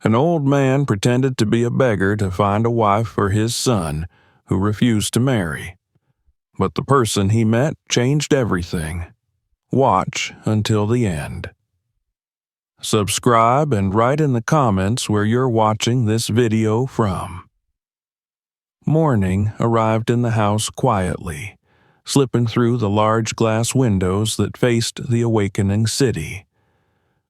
An old man pretended to be a beggar to find a wife for his son, who refused to marry. But the person he met changed everything. Watch until the end. Subscribe and write in the comments where you're watching this video from. Morning arrived in the house quietly, slipping through the large glass windows that faced the awakening city.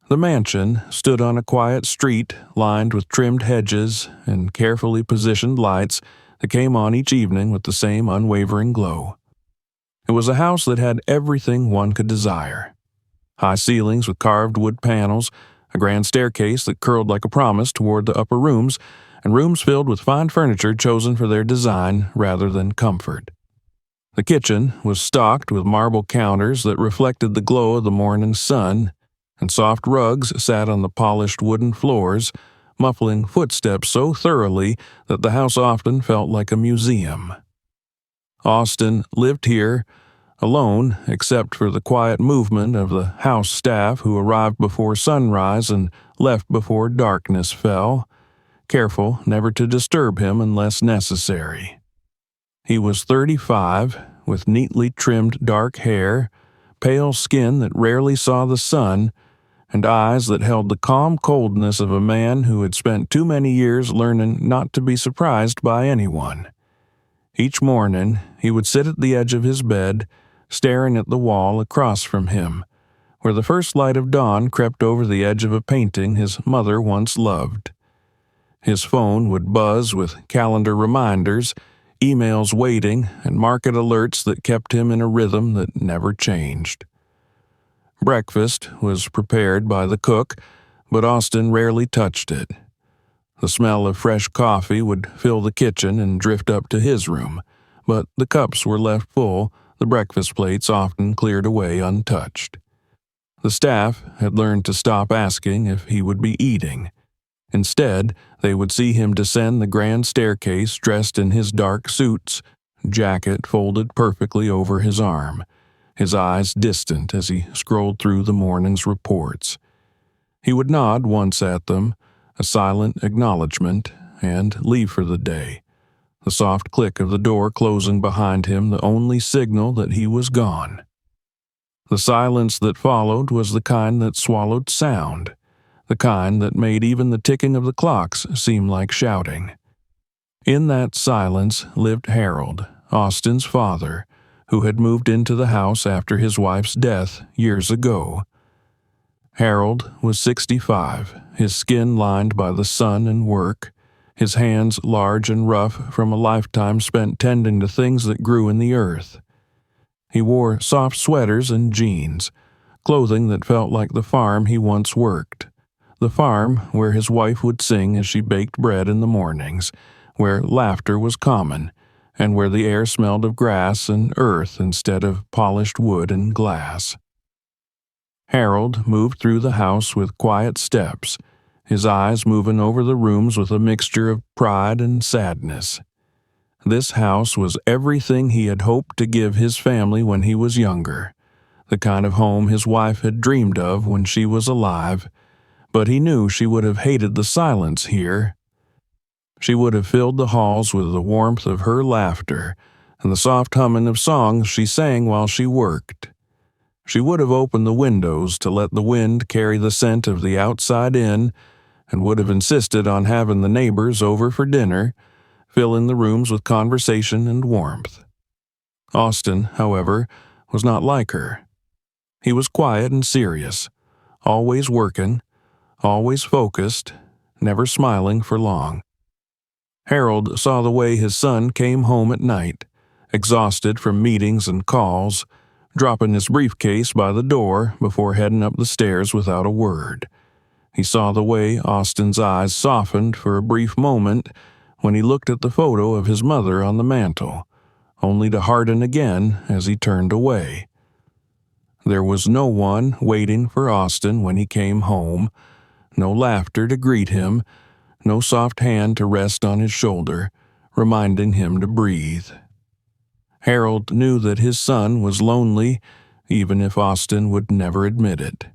The mansion stood on a quiet street lined with trimmed hedges and carefully positioned lights that came on each evening with the same unwavering glow. It was a house that had everything one could desire. High ceilings with carved wood panels, a grand staircase that curled like a promise toward the upper rooms, and rooms filled with fine furniture chosen for their design rather than comfort. The kitchen was stocked with marble counters that reflected the glow of the morning sun, and soft rugs sat on the polished wooden floors, muffling footsteps so thoroughly that the house often felt like a museum. Austin lived here, alone except for the quiet movement of the house staff who arrived before sunrise and left before darkness fell, careful never to disturb him unless necessary. He was 35, with neatly trimmed dark hair, pale skin that rarely saw the sun, and eyes that held the calm coldness of a man who had spent too many years learning not to be surprised by anyone. Each morning, he would sit at the edge of his bed, staring at the wall across from him, where the first light of dawn crept over the edge of a painting his mother once loved. His phone would buzz with calendar reminders, emails waiting, and market alerts that kept him in a rhythm that never changed. Breakfast was prepared by the cook, but Austin rarely touched it. The smell of fresh coffee would fill the kitchen and drift up to his room, but the cups were left full, the breakfast plates often cleared away untouched. The staff had learned to stop asking if he would be eating. Instead, they would see him descend the grand staircase dressed in his dark suits, jacket folded perfectly over his arm, his eyes distant as he scrolled through the morning's reports. He would nod once at them, a silent acknowledgement, and leave for the day, the soft click of the door closing behind him the only signal that he was gone. The silence that followed was the kind that swallowed sound, the kind that made even the ticking of the clocks seem like shouting. In that silence lived Harold, Austin's father, who had moved into the house after his wife's death years ago. Harold was 65, his skin lined by the sun and work, his hands large and rough from a lifetime spent tending to things that grew in the earth. He wore soft sweaters and jeans, clothing that felt like the farm he once worked, the farm where his wife would sing as she baked bread in the mornings, where laughter was common, and where the air smelled of grass and earth instead of polished wood and glass. Harold moved through the house with quiet steps, his eyes moving over the rooms with a mixture of pride and sadness. This house was everything he had hoped to give his family when he was younger, the kind of home his wife had dreamed of when she was alive, but he knew she would have hated the silence here. She would have filled the halls with the warmth of her laughter and the soft humming of songs she sang while she worked. She would have opened the windows to let the wind carry the scent of the outside in, and would have insisted on having the neighbors over for dinner, filling the rooms with conversation and warmth. Austin, however, was not like her. He was quiet and serious, always working, always focused, never smiling for long. Harold saw the way his son came home at night, exhausted from meetings and calls, dropping his briefcase by the door before heading up the stairs without a word. He saw the way Austin's eyes softened for a brief moment when he looked at the photo of his mother on the mantel, only to harden again as he turned away. There was no one waiting for Austin when he came home, no laughter to greet him, no soft hand to rest on his shoulder, reminding him to breathe. Harold knew that his son was lonely, even if Austin would never admit it.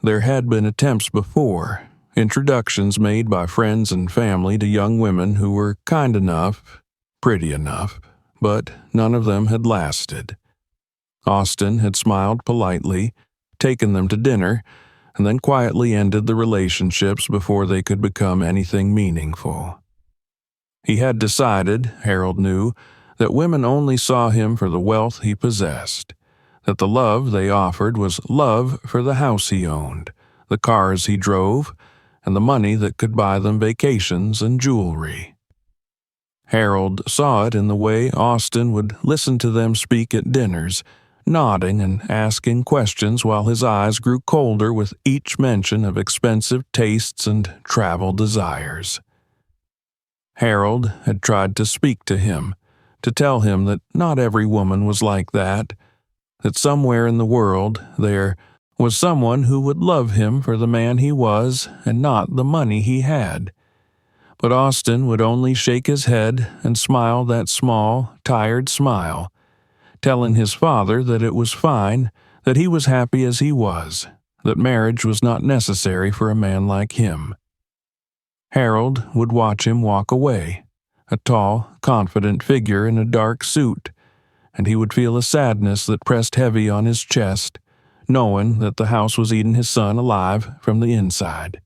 There had been attempts before, Introductions made by friends and family to young women who were kind enough, pretty enough, but none of them had lasted. Austin had smiled politely, taken them to dinner, and then quietly ended the relationships before they could become anything meaningful. He had decided, Harold knew, that women only saw him for the wealth he possessed, that the love they offered was love for the house he owned, the cars he drove, and the money that could buy them vacations and jewelry. Harold saw it in the way Austin would listen to them speak at dinners, nodding and asking questions while his eyes grew colder with each mention of expensive tastes and travel desires. Harold had tried to speak to him, to tell him that not every woman was like that somewhere in the world there was someone who would love him for the man he was and not the money he had. But Austin would only shake his head and smile that small, tired smile, telling his father that it was fine, that he was happy as he was, that marriage was not necessary for a man like him. Harold would watch him walk away, a tall, confident figure in a dark suit, and he would feel a sadness that pressed heavy on his chest, knowing that the house was eating his son alive from the inside.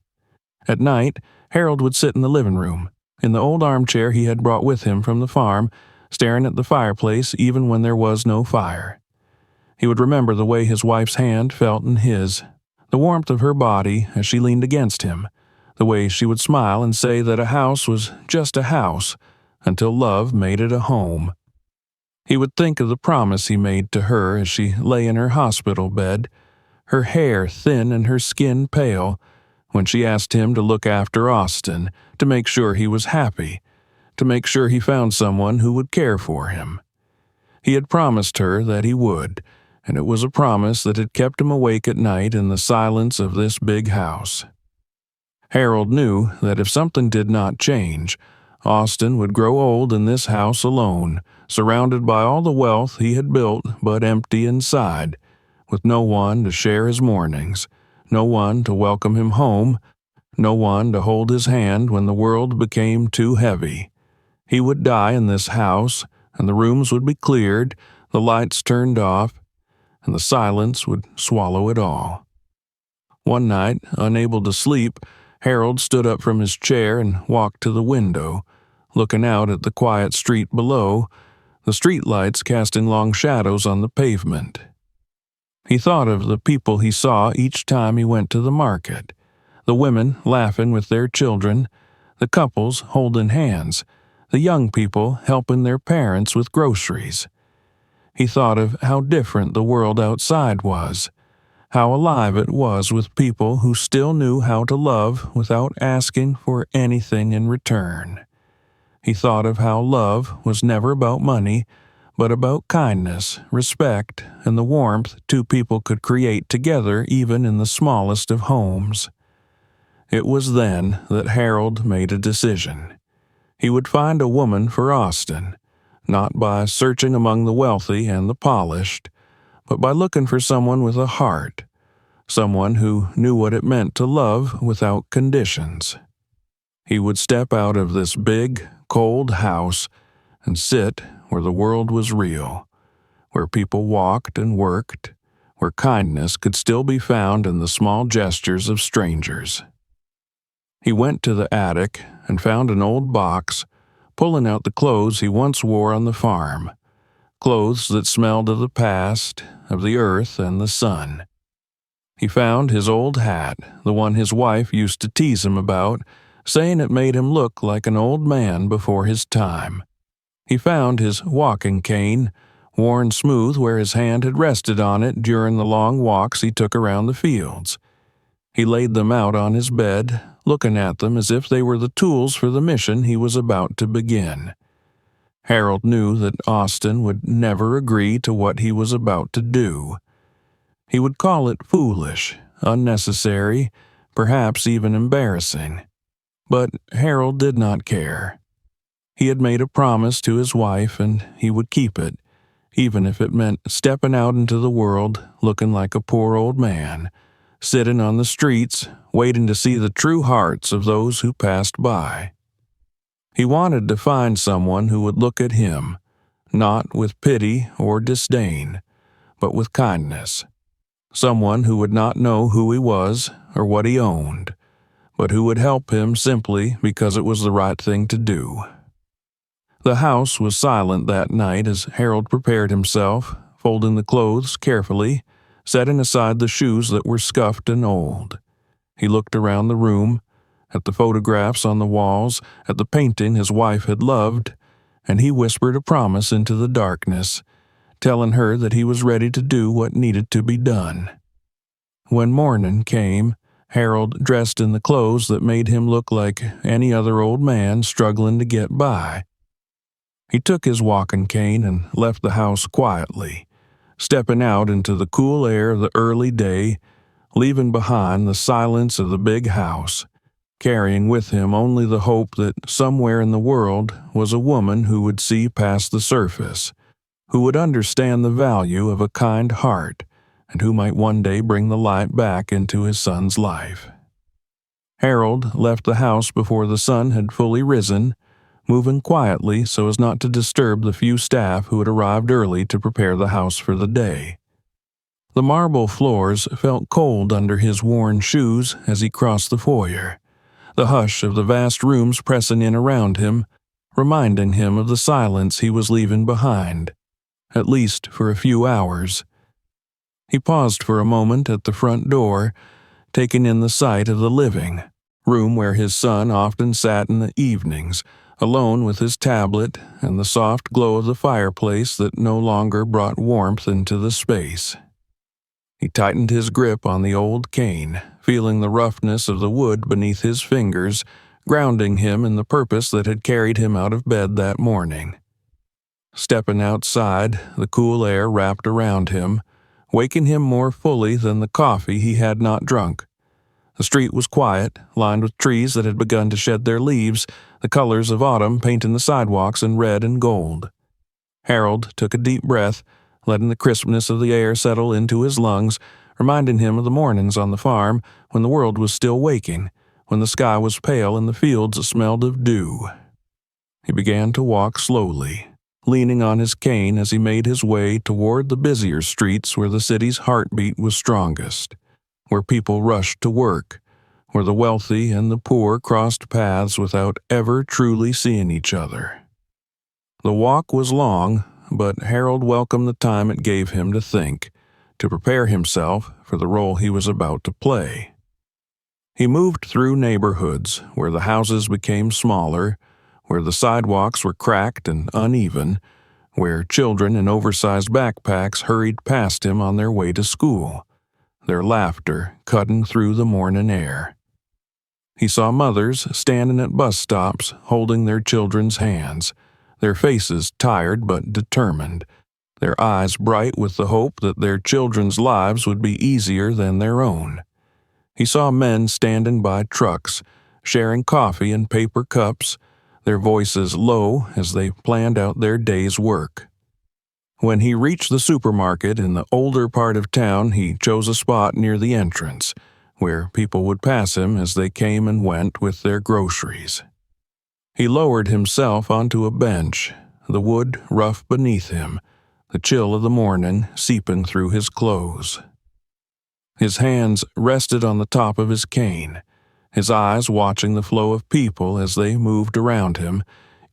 At night, Harold would sit in the living room, in the old armchair he had brought with him from the farm, staring at the fireplace even when there was no fire. He would remember the way his wife's hand felt in his, the warmth of her body as she leaned against him, the way she would smile and say that a house was just a house until love made it a home. He would think of the promise he made to her as she lay in her hospital bed, her hair thin and her skin pale, when she asked him to look after Austin, to make sure he was happy, to make sure he found someone who would care for him. He had promised her that he would, and it was a promise that had kept him awake at night in the silence of this big house. Harold knew that if something did not change, Austin would grow old in this house alone, surrounded by all the wealth he had built but empty inside, with no one to share his mornings, no one to welcome him home, no one to hold his hand when the world became too heavy. He would die in this house, and the rooms would be cleared, the lights turned off, and the silence would swallow it all. One night, unable to sleep, Harold stood up from his chair and walked to the window, looking out at the quiet street below, the streetlights casting long shadows on the pavement. He thought of the people he saw each time he went to the market, the women laughing with their children, the couples holding hands, the young people helping their parents with groceries. He thought of how different the world outside was, how alive it was with people who still knew how to love without asking for anything in return. He thought of how love was never about money, but about kindness, respect, and the warmth two people could create together even in the smallest of homes. It was then that Harold made a decision. He would find a woman for Austin, not by searching among the wealthy and the polished, but by looking for someone with a heart, someone who knew what it meant to love without conditions. He would step out of this big, cold house and sit where the world was real, where people walked and worked, where kindness could still be found in the small gestures of strangers. He went to the attic and found an old box, pulling out the clothes he once wore on the farm, clothes that smelled of the past, of the earth and the sun. He found his old hat, the one his wife used to tease him about, saying it made him look like an old man before his time. He found his walking cane, worn smooth where his hand had rested on it during the long walks he took around the fields. He laid them out on his bed, looking at them as if they were the tools for the mission he was about to begin. Harold knew that Austin would never agree to what he was about to do. He would call it foolish, unnecessary, perhaps even embarrassing. But Harold did not care. He had made a promise to his wife, and he would keep it, even if it meant stepping out into the world looking like a poor old man, sitting on the streets, waiting to see the true hearts of those who passed by. He wanted to find someone who would look at him, not with pity or disdain, but with kindness. Someone who would not know who he was or what he owned, but who would help him simply because it was the right thing to do. The house was silent that night as Harold prepared himself, folding the clothes carefully, setting aside the shoes that were scuffed and old. He looked around the room, at the photographs on the walls, at the painting his wife had loved, and he whispered a promise into the darkness, telling her that he was ready to do what needed to be done. When morning came, Harold dressed in the clothes that made him look like any other old man struggling to get by. He took his walking cane and left the house quietly, stepping out into the cool air of the early day, leaving behind the silence of the big house, carrying with him only the hope that somewhere in the world was a woman who would see past the surface, who would understand the value of a kind heart, and who might one day bring the light back into his son's life. Harold left the house before the sun had fully risen, moving quietly so as not to disturb the few staff who had arrived early to prepare the house for the day. The marble floors felt cold under his worn shoes as he crossed the foyer, the hush of the vast rooms pressing in around him, reminding him of the silence he was leaving behind, at least for a few hours. He paused for a moment at the front door, taking in the sight of the living room where his son often sat in the evenings, alone with his tablet and the soft glow of the fireplace that no longer brought warmth into the space. He tightened his grip on the old cane, feeling the roughness of the wood beneath his fingers, grounding him in the purpose that had carried him out of bed that morning. Stepping outside, the cool air wrapped around him, waking him more fully than the coffee he had not drunk. The street was quiet, lined with trees that had begun to shed their leaves, the colors of autumn painting the sidewalks in red and gold. Harold took a deep breath, letting the crispness of the air settle into his lungs, reminding him of the mornings on the farm when the world was still waking, when the sky was pale and the fields smelled of dew. He began to walk slowly, leaning on his cane as he made his way toward the busier streets where the city's heartbeat was strongest, where people rushed to work, where the wealthy and the poor crossed paths without ever truly seeing each other. The walk was long, but Harold welcomed the time it gave him to think, to prepare himself for the role he was about to play. He moved through neighborhoods where the houses became smaller, where the sidewalks were cracked and uneven, where children in oversized backpacks hurried past him on their way to school, their laughter cutting through the morning air. He saw mothers standing at bus stops holding their children's hands, their faces tired but determined, their eyes bright with the hope that their children's lives would be easier than their own. He saw men standing by trucks, sharing coffee in paper cups, their voices low as they planned out their day's work. When he reached the supermarket in the older part of town, he chose a spot near the entrance, where people would pass him as they came and went with their groceries. He lowered himself onto a bench, the wood rough beneath him, the chill of the morning seeping through his clothes. His hands rested on the top of his cane, his eyes watching the flow of people as they moved around him,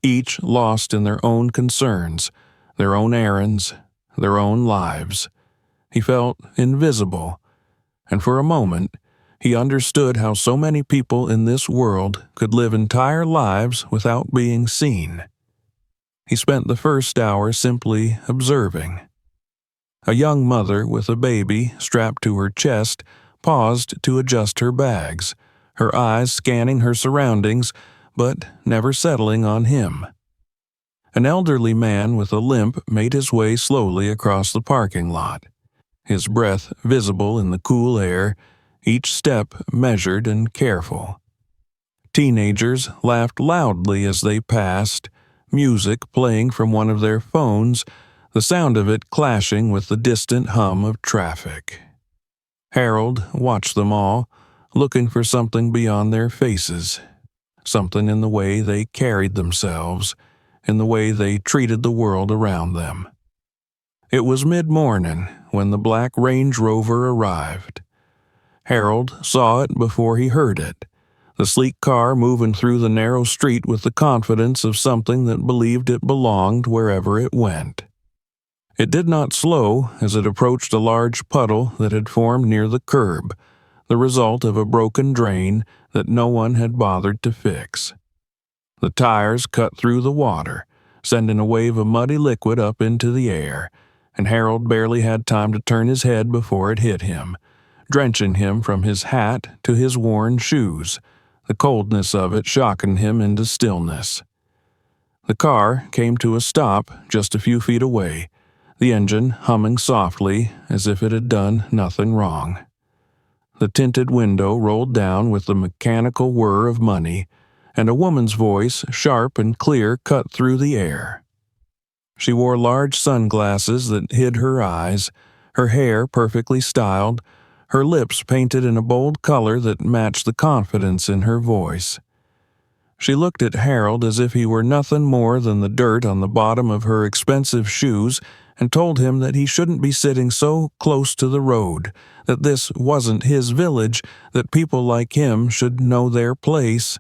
each lost in their own concerns, their own errands, their own lives. He felt invisible, and for a moment, he understood how so many people in this world could live entire lives without being seen. He spent the first hour simply observing. A young mother with a baby strapped to her chest paused to adjust her bags, her eyes scanning her surroundings, but never settling on him. An elderly man with a limp made his way slowly across the parking lot, his breath visible in the cool air, each step measured and careful. Teenagers laughed loudly as they passed, music playing from one of their phones, the sound of it clashing with the distant hum of traffic. Harold watched them all, looking for something beyond their faces, something in the way they carried themselves, in the way they treated the world around them. It was mid-morning when the black Range Rover arrived. Harold saw it before he heard it, the sleek car moving through the narrow street with the confidence of something that believed it belonged wherever it went. It did not slow as it approached a large puddle that had formed near the curb, the result of a broken drain that no one had bothered to fix. The tires cut through the water, sending a wave of muddy liquid up into the air, and Harold barely had time to turn his head before it hit him, drenching him from his hat to his worn shoes, the coldness of it shocking him into stillness. The car came to a stop just a few feet away, the engine humming softly as if it had done nothing wrong. The tinted window rolled down with the mechanical whir of money, and a woman's voice, sharp and clear, cut through the air. She wore large sunglasses that hid her eyes, her hair perfectly styled, her lips painted in a bold color that matched the confidence in her voice. She looked at Harold as if he were nothing more than the dirt on the bottom of her expensive shoes, and told him that he shouldn't be sitting so close to the road, that this wasn't his village, that people like him should know their place.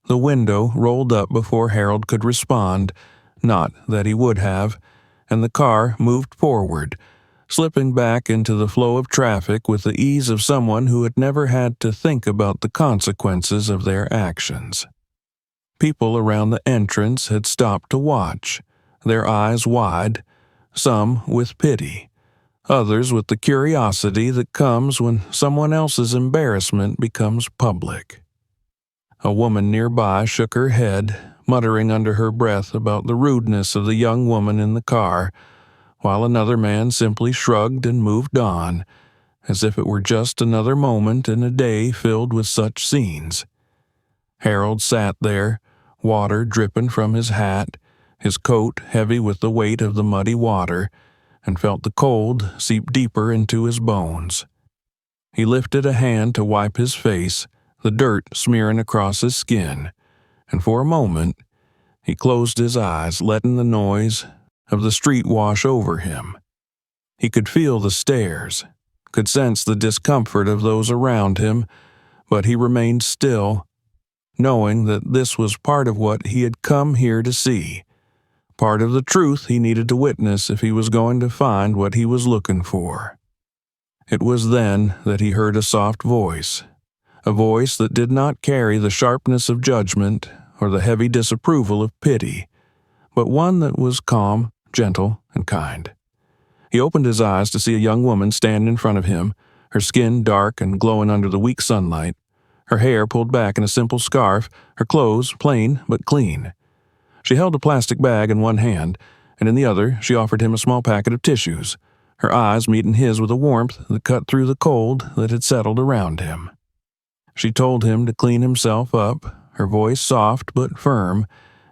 The window rolled up before Harold could respond, not that he would have, and the car moved forward, slipping back into the flow of traffic with the ease of someone who had never had to think about the consequences of their actions. People around the entrance had stopped to watch, their eyes wide, some with pity, others with the curiosity that comes when someone else's embarrassment becomes public. A woman nearby shook her head, muttering under her breath about the rudeness of the young woman in the car, while another man simply shrugged and moved on, as if it were just another moment in a day filled with such scenes. Harold sat there, water dripping from his hat, his coat heavy with the weight of the muddy water, and felt the cold seep deeper into his bones. He lifted a hand to wipe his face, the dirt smearing across his skin, and for a moment he closed his eyes, letting the noise of the street wash over him. He could feel the stares, could sense the discomfort of those around him, but he remained still, knowing that this was part of what he had come here to see, part of the truth he needed to witness if he was going to find what he was looking for. It was then that he heard a soft voice, a voice that did not carry the sharpness of judgment or the heavy disapproval of pity, but one that was calm, gentle, and kind. He opened his eyes to see a young woman stand in front of him, her skin dark and glowing under the weak sunlight, her hair pulled back in a simple scarf, her clothes plain but clean. She held a plastic bag in one hand, and in the other she offered him a small packet of tissues, her eyes meeting his with a warmth that cut through the cold that had settled around him. She told him to clean himself up, her voice soft but firm,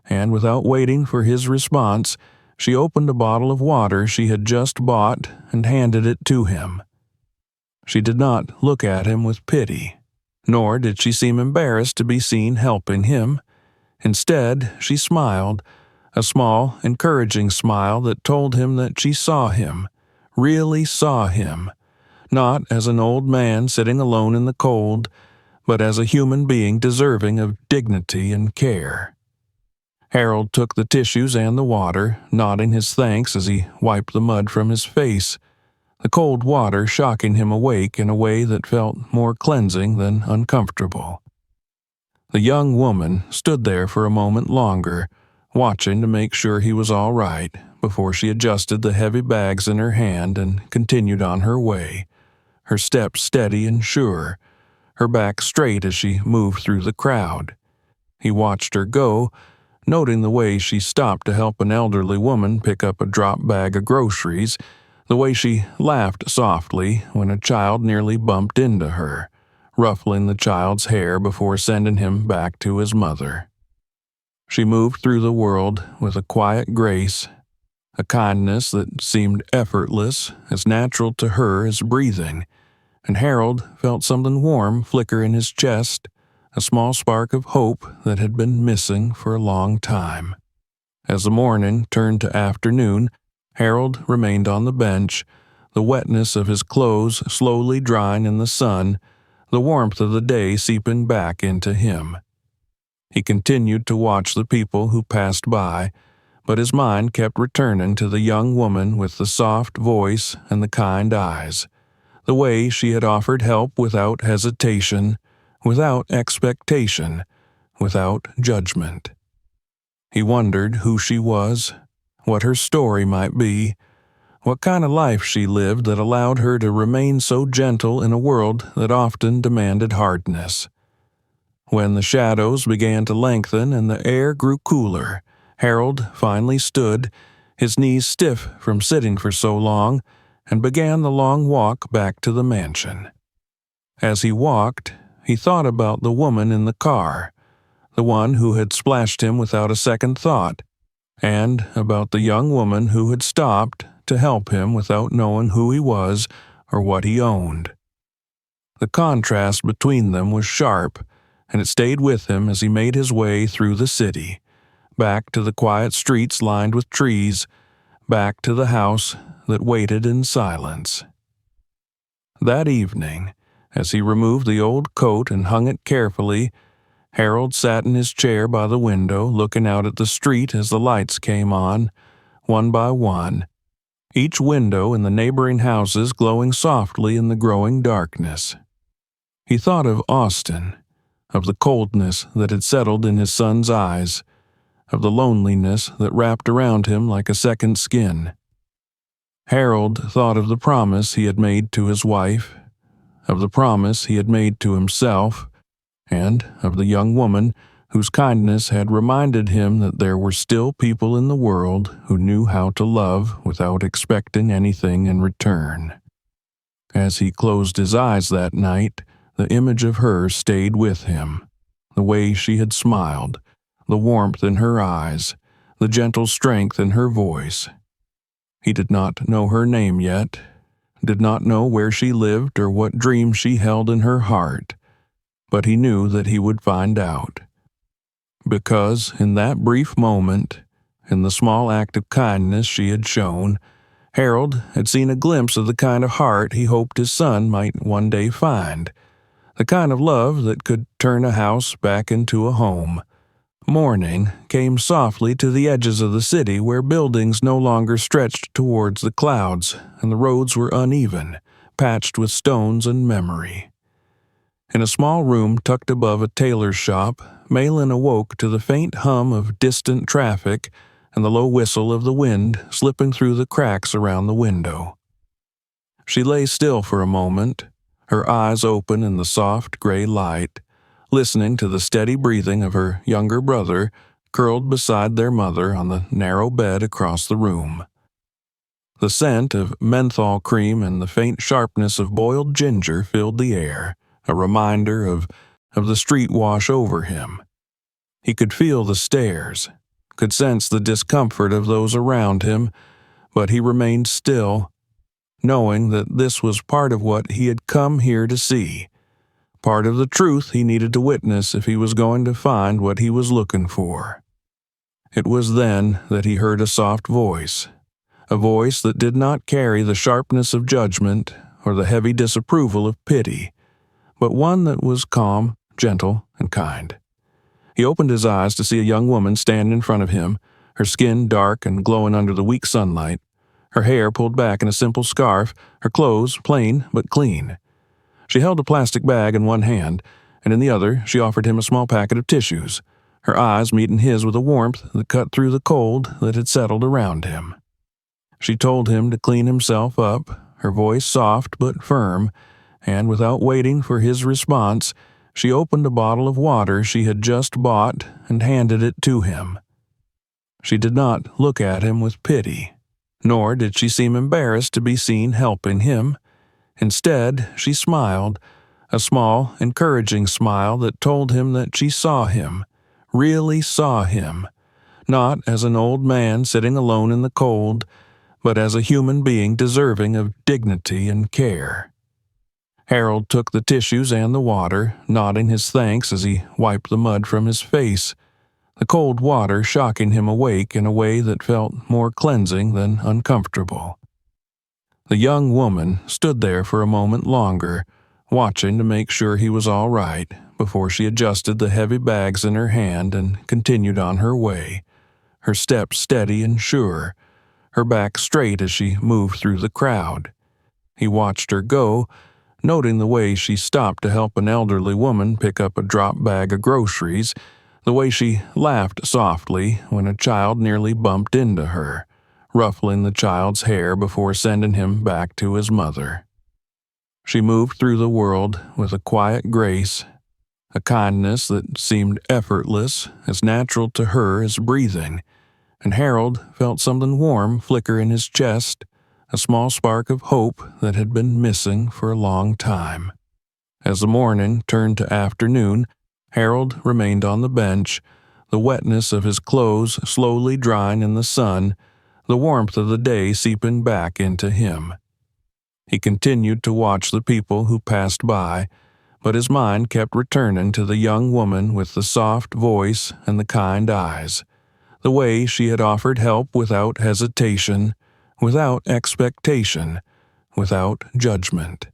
and without waiting for his response, she opened a bottle of water she had just bought and handed it to him. She did not look at him with pity, nor did she seem embarrassed to be seen helping him. Instead, she smiled, a small, encouraging smile that told him that she saw him, really saw him, not as an old man sitting alone in the cold, but as a human being deserving of dignity and care. Harold took the tissues and the water, nodding his thanks as he wiped the mud from his face, the cold water shocking him awake in a way that felt more cleansing than uncomfortable. The young woman stood there for a moment longer, watching to make sure he was all right, before she adjusted the heavy bags in her hand and continued on her way, her steps steady and sure, her back straight as she moved through the crowd. He watched her go, noting the way she stopped to help an elderly woman pick up a drop bag of groceries, the way she laughed softly when a child nearly bumped into her, ruffling the child's hair before sending him back to his mother. She moved through the world with a quiet grace, a kindness that seemed effortless, as natural to her as breathing, and Harold felt something warm flicker in his chest, a small spark of hope that had been missing for a long time. As the morning turned to afternoon, Harold remained on the bench, the wetness of his clothes slowly drying in the sun, the warmth of the day seeping back into him. He continued to watch the people who passed by, but his mind kept returning to the young woman with the soft voice and the kind eyes, the way she had offered help without hesitation, without expectation, without judgment. He wondered who she was, what her story might be, what kind of life she lived that allowed her to remain so gentle in a world that often demanded hardness. When the shadows began to lengthen and the air grew cooler, Harold finally stood, his knees stiff from sitting for so long, and began the long walk back to the mansion. As he walked, he thought about the woman in the car, the one who had splashed him without a second thought, and about the young woman who had stopped to help him without knowing who he was or what he owned. The contrast between them was sharp, and it stayed with him as he made his way through the city, back to the quiet streets lined with trees, back to the house that waited in silence. That evening, as he removed the old coat and hung it carefully, Harold sat in his chair by the window looking out at the street as the lights came on, one by one, each window in the neighboring houses glowing softly in the growing darkness. He thought of Austin, of the coldness that had settled in his son's eyes, of the loneliness that wrapped around him like a second skin. Harold thought of the promise he had made to his wife, of the promise he had made to himself, and of the young woman whose kindness had reminded him that there were still people in the world who knew how to love without expecting anything in return. As he closed his eyes that night, the image of her stayed with him, the way she had smiled, the warmth in her eyes, the gentle strength in her voice. He did not know her name yet, did not know where she lived or what dreams she held in her heart, but he knew that he would find out. Because in that brief moment, in the small act of kindness she had shown, Harold had seen a glimpse of the kind of heart he hoped his son might one day find, the kind of love that could turn a house back into a home. Morning came softly to the edges of the city where buildings no longer stretched towards the clouds and the roads were uneven, patched with stones and memory. In a small room tucked above a tailor's shop, Meyn awoke to the faint hum of distant traffic and the low whistle of the wind slipping through the cracks around the window. She lay still for a moment, her eyes open in the soft gray light, listening to the steady breathing of her younger brother curled beside their mother on the narrow bed across the room. The scent of menthol cream and the faint sharpness of boiled ginger filled the air, a reminder of the street wash over him. He could feel the stares, could sense the discomfort of those around him, but he remained still, knowing that this was part of what he had come here to see, part of the truth he needed to witness if he was going to find what he was looking for. It was then that he heard a soft voice, a voice that did not carry the sharpness of judgment or the heavy disapproval of pity, but one that was calm, gentle, and kind. He opened his eyes to see a young woman stand in front of him, her skin dark and glowing under the weak sunlight, her hair pulled back in a simple scarf, her clothes plain but clean. She held a plastic bag in one hand, and in the other she offered him a small packet of tissues, her eyes meeting his with a warmth that cut through the cold that had settled around him. She told him to clean himself up, her voice soft but firm, and without waiting for his response, she opened a bottle of water she had just bought and handed it to him. She did not look at him with pity, nor did she seem embarrassed to be seen helping him. Instead, she smiled, a small, encouraging smile that told him that she saw him, really saw him, not as an old man sitting alone in the cold, but as a human being deserving of dignity and care. Harold took the tissues and the water, nodding his thanks as he wiped the mud from his face, the cold water shocking him awake in a way that felt more cleansing than uncomfortable. The young woman stood there for a moment longer, watching to make sure he was all right, before she adjusted the heavy bags in her hand and continued on her way, her steps steady and sure, her back straight as she moved through the crowd. He watched her go, noting the way she stopped to help an elderly woman pick up a drop bag of groceries, the way she laughed softly when a child nearly bumped into her, ruffling the child's hair before sending him back to his mother. She moved through the world with a quiet grace, a kindness that seemed effortless, as natural to her as breathing, and Harold felt something warm flicker in his chest, a small spark of hope that had been missing for a long time. As the morning turned to afternoon, Harold remained on the bench, the wetness of his clothes slowly drying in the sun, the warmth of the day seeping back into him. He continued to watch the people who passed by, but his mind kept returning to the young woman with the soft voice and the kind eyes, the way she had offered help without hesitation, without expectation, without judgment.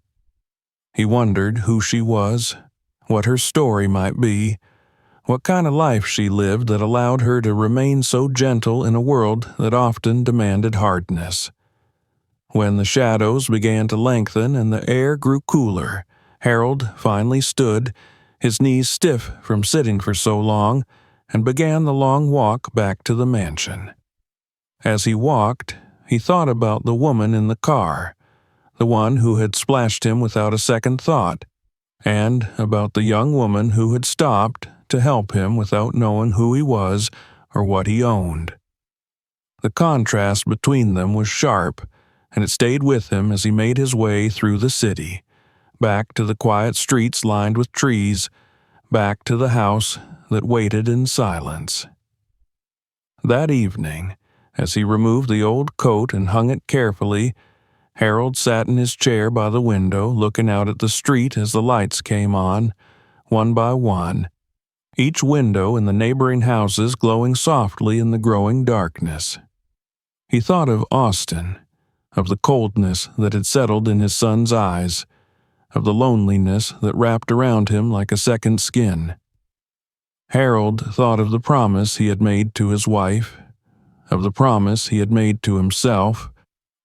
He wondered who she was, what her story might be, what kind of life she lived that allowed her to remain so gentle in a world that often demanded hardness. When the shadows began to lengthen and the air grew cooler, Harold finally stood, his knees stiff from sitting for so long, and began the long walk back to the mansion. As he walked, he thought about the woman in the car, the one who had splashed him without a second thought, and about the young woman who had stopped to help him without knowing who he was or what he owned. The contrast between them was sharp, and it stayed with him as he made his way through the city, back to the quiet streets lined with trees, back to the house that waited in silence. That evening, as he removed the old coat and hung it carefully, Harold sat in his chair by the window looking out at the street as the lights came on, one by one, each window in the neighboring houses glowing softly in the growing darkness. He thought of Austin, of the coldness that had settled in his son's eyes, of the loneliness that wrapped around him like a second skin. Harold thought of the promise he had made to his wife, of the promise he had made to himself,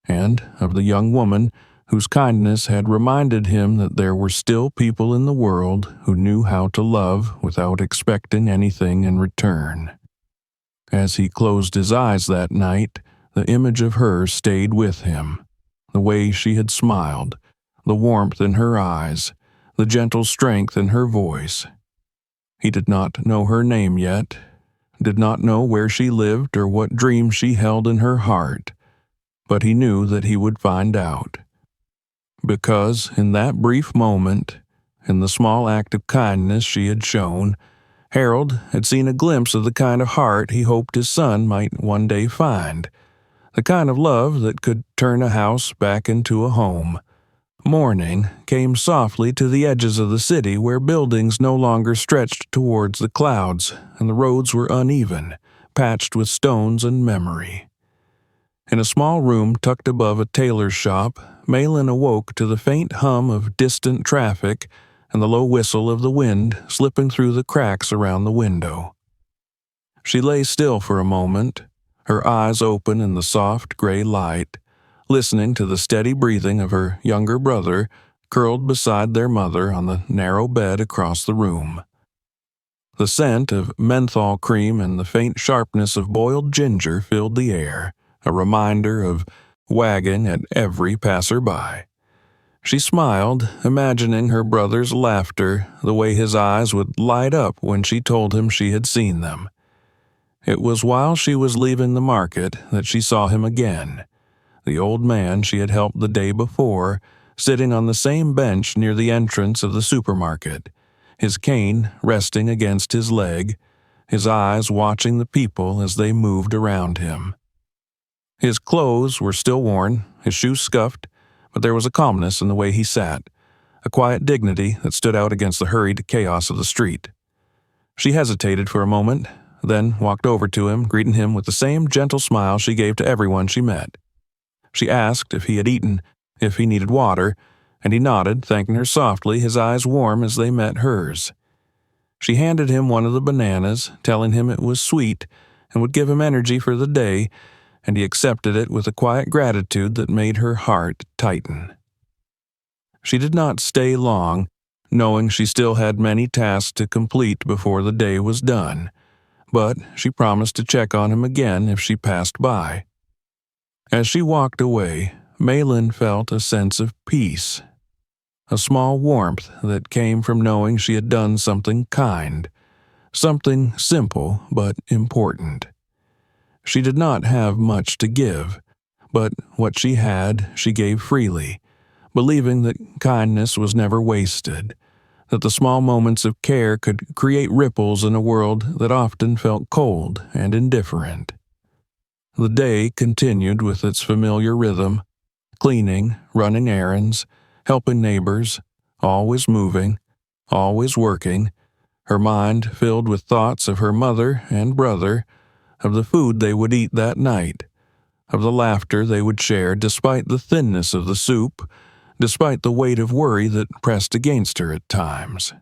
and of the young woman whose kindness had reminded him that there were still people in the world who knew how to love without expecting anything in return. As he closed his eyes that night, the image of her stayed with him, the way she had smiled, the warmth in her eyes, the gentle strength in her voice. He did not know her name yet, did not know where she lived or what dreams she held in her heart, but he knew that he would find out. Because in that brief moment, in the small act of kindness she had shown, Harold had seen a glimpse of the kind of heart he hoped his son might one day find, the kind of love that could turn a house back into a home. Morning came softly to the edges of the city where buildings no longer stretched towards the clouds and the roads were uneven, patched with stones and memory. In a small room tucked above a tailor's shop, Meyn awoke to the faint hum of distant traffic and the low whistle of the wind slipping through the cracks around the window. She lay still for a moment, her eyes open in the soft gray light, listening to the steady breathing of her younger brother curled beside their mother on the narrow bed across the room. The scent of menthol cream and the faint sharpness of boiled ginger filled the air, a reminder of wagging at every passerby. She smiled, imagining her brother's laughter, the way his eyes would light up when she told him she had seen them. It was while she was leaving the market that she saw him again, the old man she had helped the day before, sitting on the same bench near the entrance of the supermarket, his cane resting against his leg, his eyes watching the people as they moved around him. His clothes were still worn, his shoes scuffed, but there was a calmness in the way he sat, a quiet dignity that stood out against the hurried chaos of the street. She hesitated for a moment, then walked over to him, greeting him with the same gentle smile she gave to everyone she met. She asked if he had eaten, if he needed water, and he nodded, thanking her softly, his eyes warm as they met hers. She handed him one of the bananas, telling him it was sweet and would give him energy for the day, and he accepted it with a quiet gratitude that made her heart tighten. She did not stay long, knowing she still had many tasks to complete before the day was done, but she promised to check on him again if she passed by. As she walked away, Meyn felt a sense of peace, a small warmth that came from knowing she had done something kind, something simple but important. She did not have much to give, but what she had she gave freely, believing that kindness was never wasted, that the small moments of care could create ripples in a world that often felt cold and indifferent. The day continued with its familiar rhythm, cleaning, running errands, helping neighbors, always moving, always working, her mind filled with thoughts of her mother and brother, of the food they would eat that night, of the laughter they would share despite the thinness of the soup, despite the weight of worry that pressed against her at times.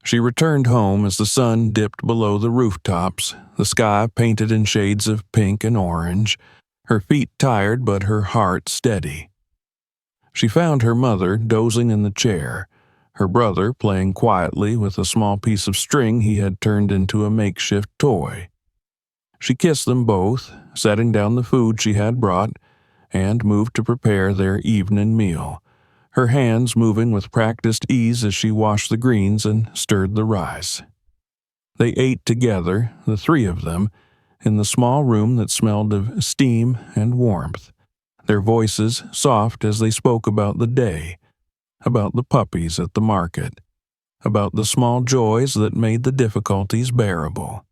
She returned home as the sun dipped below the rooftops, the sky painted in shades of pink and orange, her feet tired but her heart steady. She found her mother dozing in the chair, her brother playing quietly with a small piece of string he had turned into a makeshift toy. She kissed them both, setting down the food she had brought, and moved to prepare their evening meal, her hands moving with practiced ease as she washed the greens and stirred the rice. They ate together, the three of them, in the small room that smelled of steam and warmth, their voices soft as they spoke about the day, about the puppies at the market, about the small joys that made the difficulties bearable.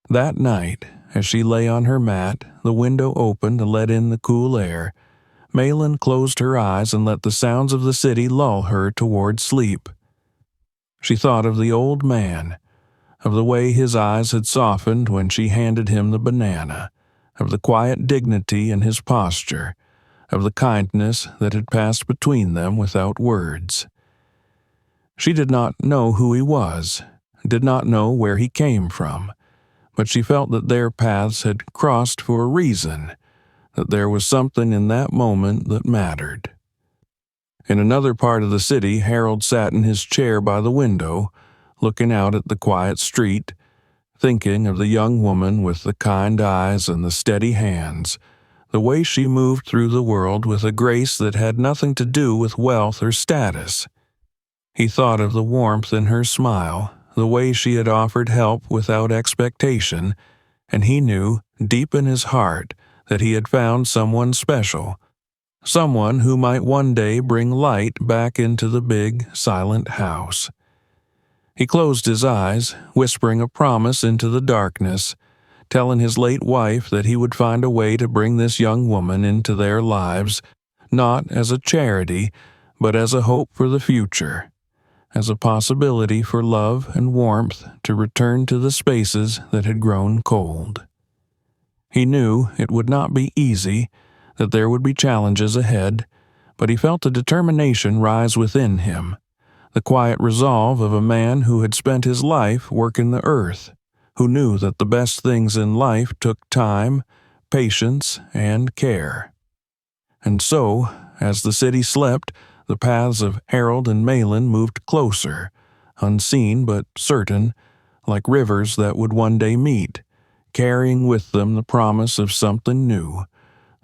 That night, as she lay on her mat, the window open to let in the cool air, Meyn closed her eyes and let the sounds of the city lull her toward sleep. She thought of the old man, of the way his eyes had softened when she handed him the banana, of the quiet dignity in his posture, of the kindness that had passed between them without words. She did not know who he was, did not know where he came from, but she felt that their paths had crossed for a reason, that there was something in that moment that mattered. In another part of the city, Harold sat in his chair by the window, looking out at the quiet street, thinking of the young woman with the kind eyes and the steady hands, the way she moved through the world with a grace that had nothing to do with wealth or status. He thought of the warmth in her smile, the way she had offered help without expectation, and he knew, deep in his heart, that he had found someone special, someone who might one day bring light back into the big, silent house. He closed his eyes, whispering a promise into the darkness, telling his late wife that he would find a way to bring this young woman into their lives, not as a charity, but as a hope for the future, as a possibility for love and warmth to return to the spaces that had grown cold. He knew it would not be easy, that there would be challenges ahead, but he felt a determination rise within him, the quiet resolve of a man who had spent his life working the earth, who knew that the best things in life took time, patience, and care. And so, as the city slept, the paths of Harold and Meyn moved closer, unseen but certain, like rivers that would one day meet, carrying with them the promise of something new,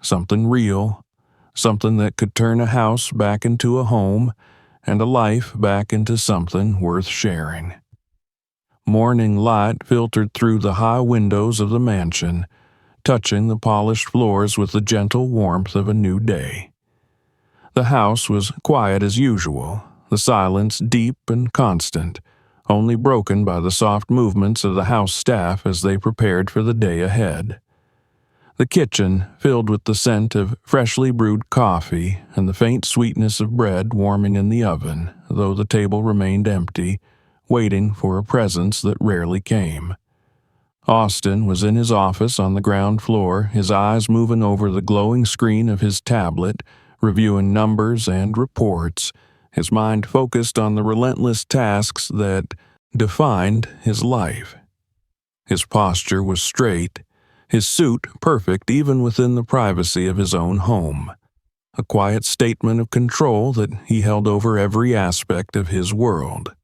something real, something that could turn a house back into a home, and a life back into something worth sharing. Morning light filtered through the high windows of the mansion, touching the polished floors with the gentle warmth of a new day. The house was quiet as usual, the silence deep and constant, only broken by the soft movements of the house staff as they prepared for the day ahead. The kitchen, filled with the scent of freshly brewed coffee and the faint sweetness of bread warming in the oven, though the table remained empty, waiting for a presence that rarely came. Austin was in his office on the ground floor, his eyes moving over the glowing screen of his tablet, reviewing numbers and reports, his mind focused on the relentless tasks that defined his life. His posture was straight, his suit perfect even within the privacy of his own home, a quiet statement of control that he held over every aspect of his world.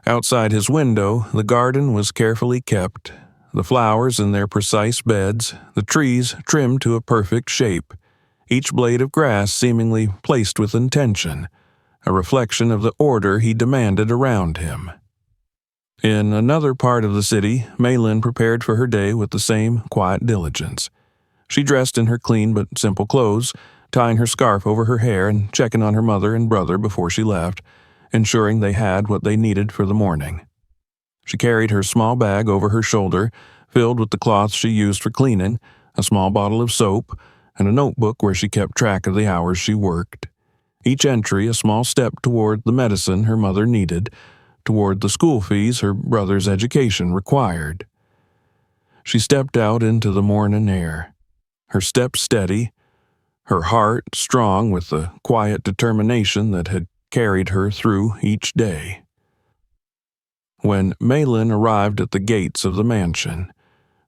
Outside his window, the garden was carefully kept, the flowers in their precise beds, the trees trimmed to a perfect shape, each blade of grass seemingly placed with intention, a reflection of the order he demanded around him. In another part of the city, Meyn prepared for her day with the same quiet diligence. She dressed in her clean but simple clothes, tying her scarf over her hair and checking on her mother and brother before she left, ensuring they had what they needed for the morning. She carried her small bag over her shoulder, filled with the cloths she used for cleaning, a small bottle of soap, and a notebook where she kept track of the hours she worked. Each entry a small step toward the medicine her mother needed, toward the school fees her brother's education required. She stepped out into the morning air, her step steady, her heart strong with the quiet determination that had carried her through each day. When Meyn arrived at the gates of the mansion,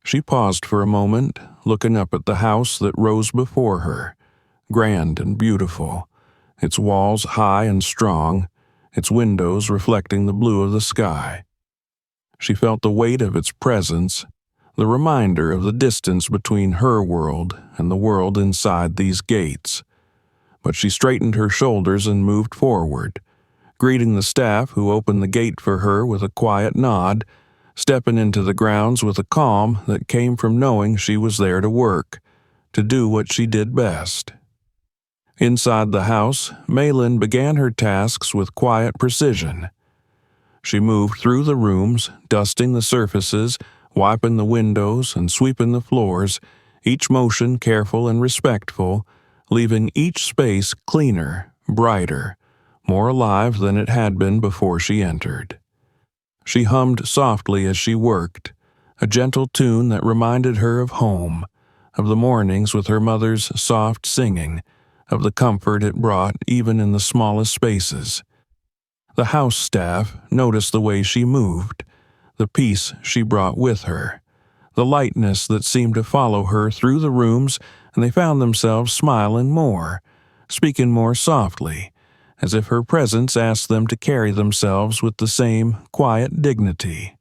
she paused for a moment, looking up at the house that rose before her, grand and beautiful, its walls high and strong, its windows reflecting the blue of the sky. She felt the weight of its presence, the reminder of the distance between her world and the world inside these gates. But she straightened her shoulders and moved forward, greeting the staff who opened the gate for her with a quiet nod, stepping into the grounds with a calm that came from knowing she was there to work, to do what she did best. Inside the house, Meyn began her tasks with quiet precision. She moved through the rooms, dusting the surfaces, wiping the windows, and sweeping the floors, each motion careful and respectful, leaving each space cleaner, brighter, more alive than it had been before she entered. She hummed softly as she worked, a gentle tune that reminded her of home, of the mornings with her mother's soft singing, of the comfort it brought even in the smallest spaces. The house staff noticed the way she moved, the peace she brought with her, the lightness that seemed to follow her through the rooms, and they found themselves smiling more, speaking more softly, as if her presence asked them to carry themselves with the same quiet dignity.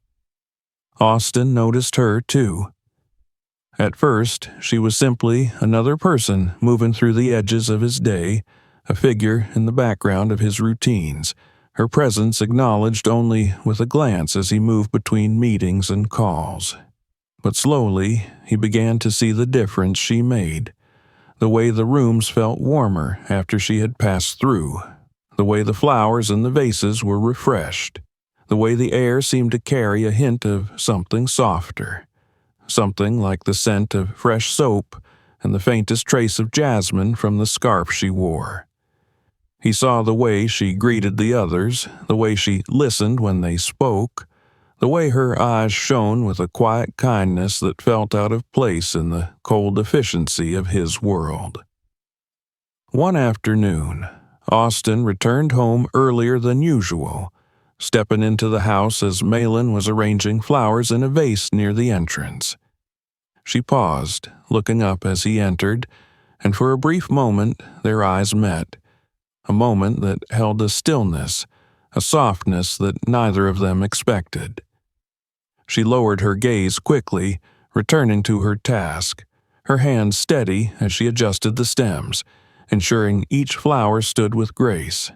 Austin noticed her, too. At first, she was simply another person moving through the edges of his day, a figure in the background of his routines, her presence acknowledged only with a glance as he moved between meetings and calls. But slowly, he began to see the difference she made, the way the rooms felt warmer after she had passed through, the way the flowers in the vases were refreshed, the way the air seemed to carry a hint of something softer, something like the scent of fresh soap and the faintest trace of jasmine from the scarf she wore. He saw the way she greeted the others, the way she listened when they spoke, the way her eyes shone with a quiet kindness that felt out of place in the cold efficiency of his world. One afternoon, Austin returned home earlier than usual, stepping into the house as Meyn was arranging flowers in a vase near the entrance. She paused, looking up as he entered, and for a brief moment their eyes met, a moment that held a stillness, a softness that neither of them expected. She lowered her gaze quickly, returning to her task, her hands steady as she adjusted the stems, ensuring each flower stood with grace.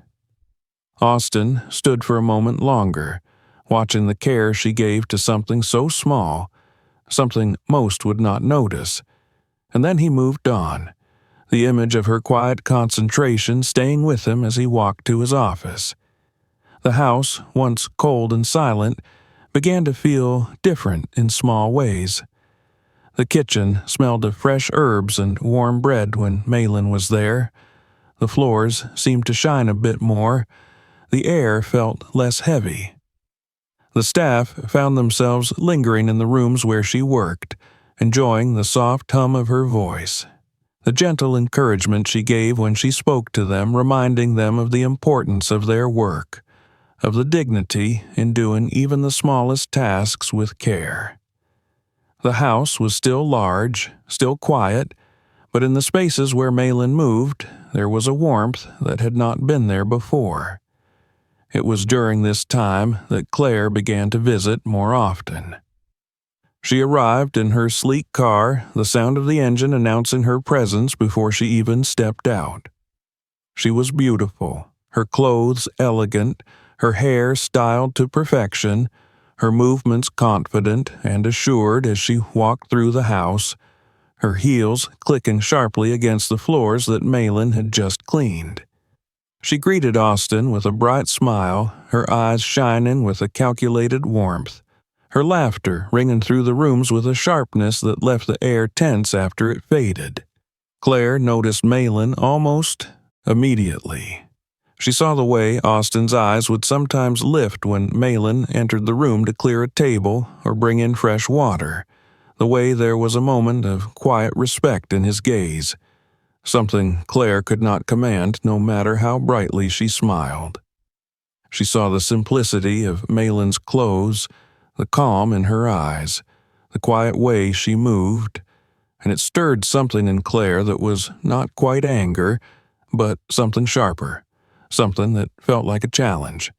Austin stood for a moment longer, watching the care she gave to something so small, something most would not notice, and then he moved on, the image of her quiet concentration staying with him as he walked to his office. The house, once cold and silent, began to feel different in small ways. The kitchen smelled of fresh herbs and warm bread when Meyn was there. The floors seemed to shine a bit more. The air felt less heavy. The staff found themselves lingering in the rooms where she worked, enjoying the soft hum of her voice. The gentle encouragement she gave when she spoke to them, reminding them of the importance of their work, of the dignity in doing even the smallest tasks with care. The house was still large, still quiet, but in the spaces where Meyn moved, there was a warmth that had not been there before. It was during this time that Clare began to visit more often. She arrived in her sleek car, the sound of the engine announcing her presence before she even stepped out. She was beautiful, her clothes elegant, her hair styled to perfection, her movements confident and assured as she walked through the house, her heels clicking sharply against the floors that Meyn had just cleaned. She greeted Austin with a bright smile, her eyes shining with a calculated warmth, her laughter ringing through the rooms with a sharpness that left the air tense after it faded. Clare noticed Meyn almost immediately. She saw the way Austin's eyes would sometimes lift when Meyn entered the room to clear a table or bring in fresh water, the way there was a moment of quiet respect in his gaze, something Clare could not command no matter how brightly she smiled. She saw the simplicity of Meyn's clothes, the calm in her eyes, the quiet way she moved, and it stirred something in Clare that was not quite anger, but something sharper, something that felt like a challenge.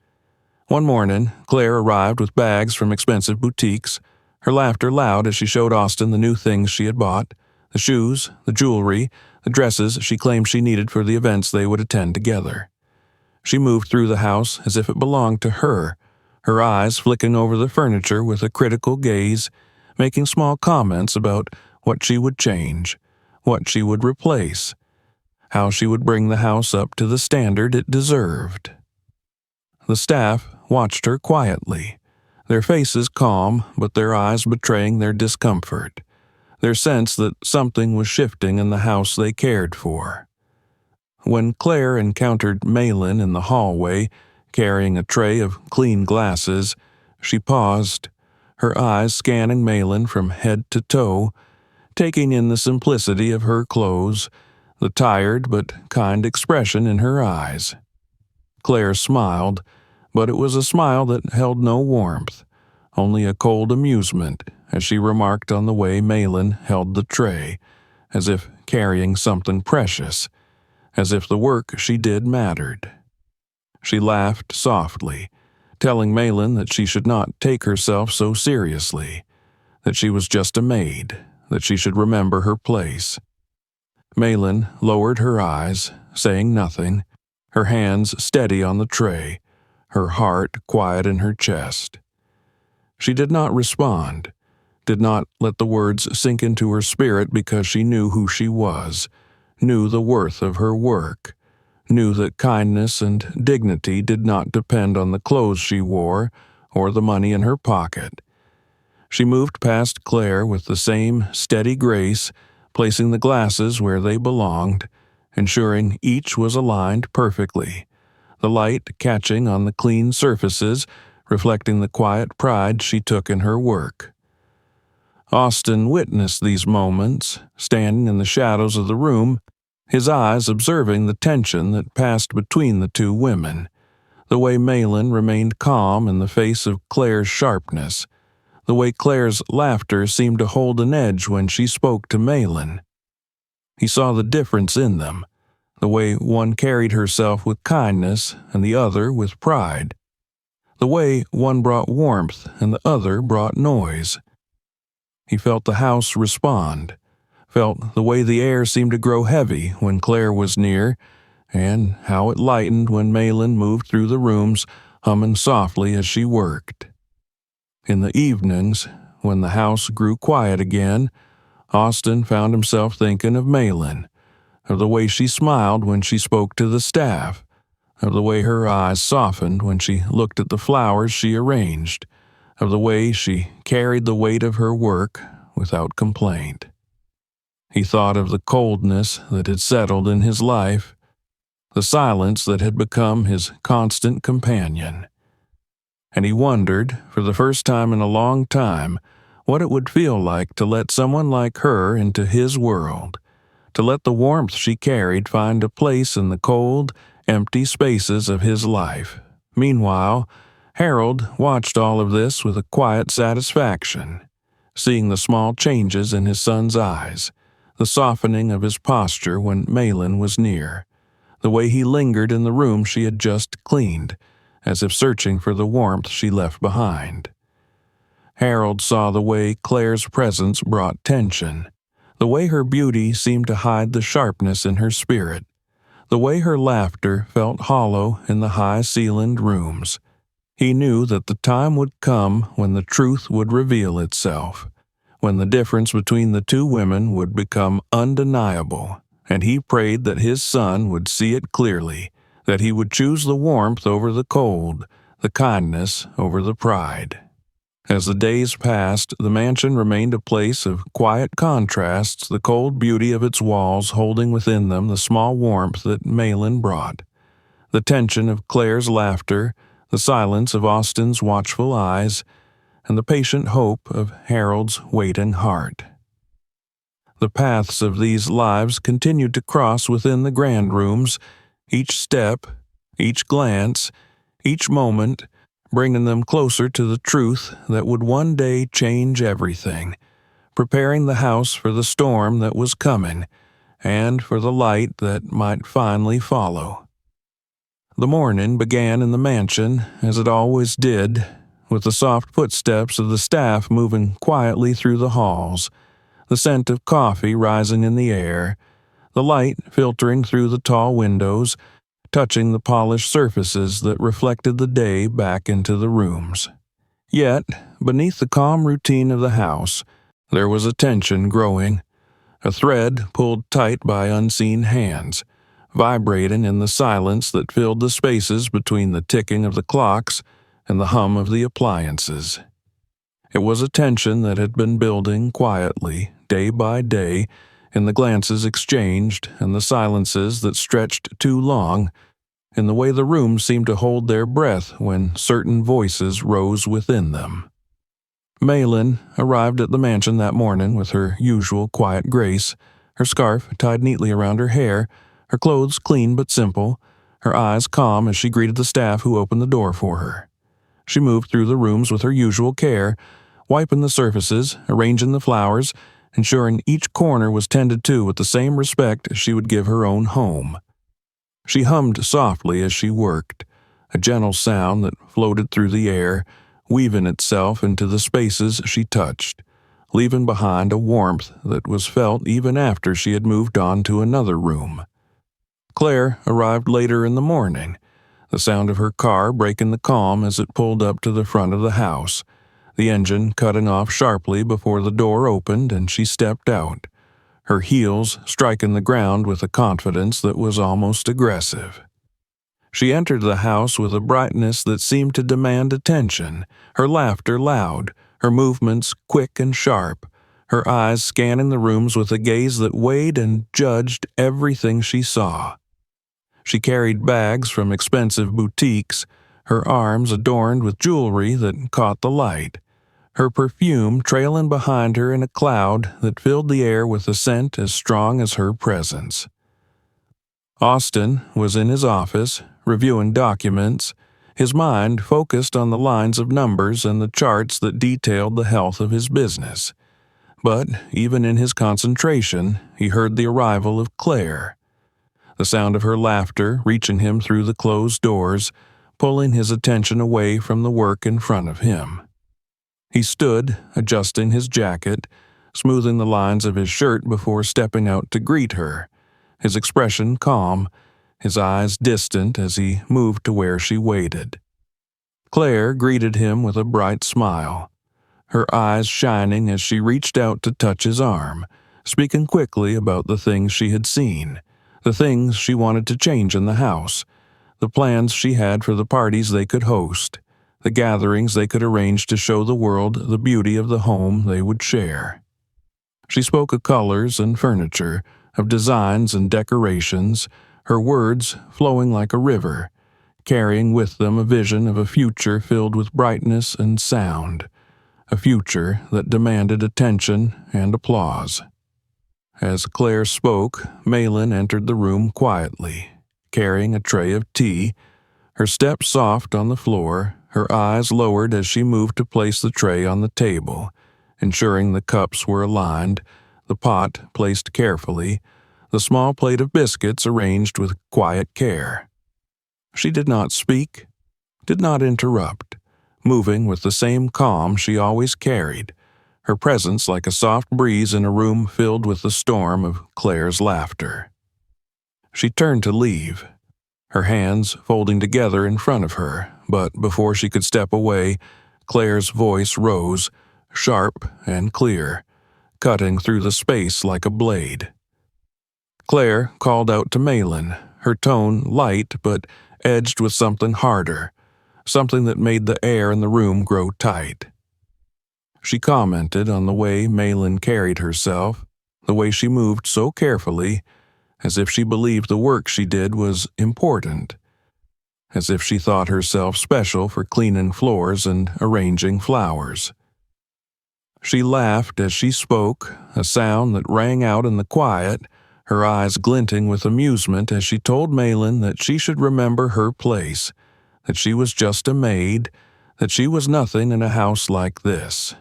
One morning, Clare arrived with bags from expensive boutiques, her laughter loud as she showed Austin the new things she had bought, the shoes, the jewelry, the dresses she claimed she needed for the events they would attend together. She moved through the house as if it belonged to her eyes flicking over the furniture with a critical gaze, making small comments about what she would change, what she would replace, how she would bring the house up to the standard it deserved. The staff watched her quietly, their faces calm, but their eyes betraying their discomfort, their sense that something was shifting in the house they cared for. When Clare encountered Meyn in the hallway, carrying a tray of clean glasses, she paused, her eyes scanning Meyn from head to toe, taking in the simplicity of her clothes, the tired but kind expression in her eyes. Clare smiled, but it was a smile that held no warmth, only a cold amusement as she remarked on the way Meyn held the tray, as if carrying something precious, as if the work she did mattered. She laughed softly, telling Meyn that she should not take herself so seriously, that she was just a maid, that she should remember her place. Meyn lowered her eyes, saying nothing, her hands steady on the tray, her heart quiet in her chest. She did not respond, did not let the words sink into her spirit because she knew who she was, knew the worth of her work, knew that kindness and dignity did not depend on the clothes she wore or the money in her pocket. She moved past Clare with the same steady grace, placing the glasses where they belonged, ensuring each was aligned perfectly, the light catching on the clean surfaces, reflecting the quiet pride she took in her work. Austin witnessed these moments, standing in the shadows of the room, his eyes observing the tension that passed between the two women, the way Meyn remained calm in the face of Clare's sharpness, the way Clare's laughter seemed to hold an edge when she spoke to Meyn. He saw the difference in them, the way one carried herself with kindness and the other with pride, the way one brought warmth and the other brought noise. He felt the house respond, felt the way the air seemed to grow heavy when Clare was near, and how it lightened when Meyn moved through the rooms, humming softly as she worked. In the evenings, when the house grew quiet again, Austin found himself thinking of Meyn, of the way she smiled when she spoke to the staff, of the way her eyes softened when she looked at the flowers she arranged, of the way she carried the weight of her work, without complaint. He thought of the coldness that had settled in his life, the silence that had become his constant companion. And he wondered, for the first time in a long time, what it would feel like to let someone like her into his world, to let the warmth she carried find a place in the cold, empty spaces of his life. Meanwhile, Harold watched all of this with a quiet satisfaction, seeing the small changes in his son's eyes, the softening of his posture when Meyn was near, the way he lingered in the room she had just cleaned, as if searching for the warmth she left behind. Harold saw the way Clare's presence brought tension, the way her beauty seemed to hide the sharpness in her spirit, the way her laughter felt hollow in the high-ceilinged rooms. He knew that the time would come when the truth would reveal itself, when the difference between the two women would become undeniable, and he prayed that his son would see it clearly, that he would choose the warmth over the cold, the kindness over the pride. As the days passed, the mansion remained a place of quiet contrasts, the cold beauty of its walls holding within them the small warmth that Meyn brought, the tension of Clare's laughter, the silence of Austin's watchful eyes, and the patient hope of Harold's waiting heart. The paths of these lives continued to cross within the grand rooms, each step, each glance, each moment, bringing them closer to the truth that would one day change everything, preparing the house for the storm that was coming, and for the light that might finally follow. The morning began in the mansion, as it always did, with the soft footsteps of the staff moving quietly through the halls, the scent of coffee rising in the air, the light filtering through the tall windows, touching the polished surfaces that reflected the day back into the rooms. Yet, beneath the calm routine of the house, there was a tension growing, a thread pulled tight by unseen hands, vibrating in the silence that filled the spaces between the ticking of the clocks and the hum of the appliances. It was a tension that had been building quietly, day by day, in the glances exchanged and the silences that stretched too long, in the way the room seemed to hold their breath when certain voices rose within them. Meyn arrived at the mansion that morning with her usual quiet grace, her scarf tied neatly around her hair, her clothes clean but simple, her eyes calm as she greeted the staff who opened the door for her. She moved through the rooms with her usual care, wiping the surfaces, arranging the flowers, ensuring each corner was tended to with the same respect she would give her own home. She hummed softly as she worked, a gentle sound that floated through the air, weaving itself into the spaces she touched, leaving behind a warmth that was felt even after she had moved on to another room. Clare arrived later in the morning, the sound of her car breaking the calm as it pulled up to the front of the house, the engine cutting off sharply before the door opened and she stepped out, her heels striking the ground with a confidence that was almost aggressive. She entered the house with a brightness that seemed to demand attention, her laughter loud, her movements quick and sharp, her eyes scanning the rooms with a gaze that weighed and judged everything she saw. She carried bags from expensive boutiques, her arms adorned with jewelry that caught the light, her perfume trailing behind her in a cloud that filled the air with a scent as strong as her presence. Austin was in his office, reviewing documents, his mind focused on the lines of numbers and the charts that detailed the health of his business. But even in his concentration, he heard the arrival of Clare, the sound of her laughter reaching him through the closed doors, pulling his attention away from the work in front of him. He stood, adjusting his jacket, smoothing the lines of his shirt before stepping out to greet her, his expression calm, his eyes distant as he moved to where she waited. Clare greeted him with a bright smile, her eyes shining as she reached out to touch his arm, speaking quickly about the things she had seen, the things she wanted to change in the house, the plans she had for the parties they could host, the gatherings they could arrange to show the world the beauty of the home they would share. She spoke of colors and furniture, of designs and decorations, her words flowing like a river, carrying with them a vision of a future filled with brightness and sound, a future that demanded attention and applause. As Clare spoke, Meyn entered the room quietly, carrying a tray of tea, her steps soft on the floor, her eyes lowered as she moved to place the tray on the table, ensuring the cups were aligned, the pot placed carefully, the small plate of biscuits arranged with quiet care. She did not speak, did not interrupt, moving with the same calm she always carried, her presence like a soft breeze in a room filled with the storm of Clare's laughter. She turned to leave, her hands folding together in front of her, but before she could step away, Clare's voice rose, sharp and clear, cutting through the space like a blade. Clare called out to Meyn, her tone light but edged with something harder, something that made the air in the room grow tight. She commented on the way Meyn carried herself, the way she moved so carefully, as if she believed the work she did was important, as if she thought herself special for cleaning floors and arranging flowers. She laughed as she spoke, a sound that rang out in the quiet, her eyes glinting with amusement as she told Meyn that she should remember her place, that she was just a maid, that she was nothing in a house like this.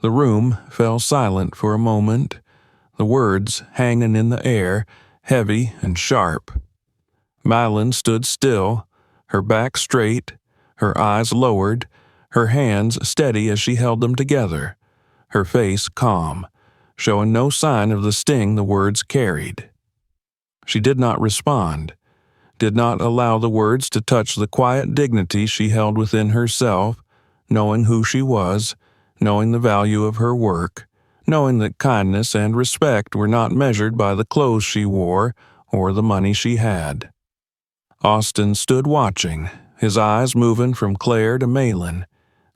The room fell silent for a moment, the words hanging in the air, heavy and sharp. Meyn stood still, her back straight, her eyes lowered, her hands steady as she held them together, her face calm, showing no sign of the sting the words carried. She did not respond, did not allow the words to touch the quiet dignity she held within herself, knowing who she was, knowing the value of her work, knowing that kindness and respect were not measured by the clothes she wore or the money she had. Austin stood watching, his eyes moving from Clare to Meyn,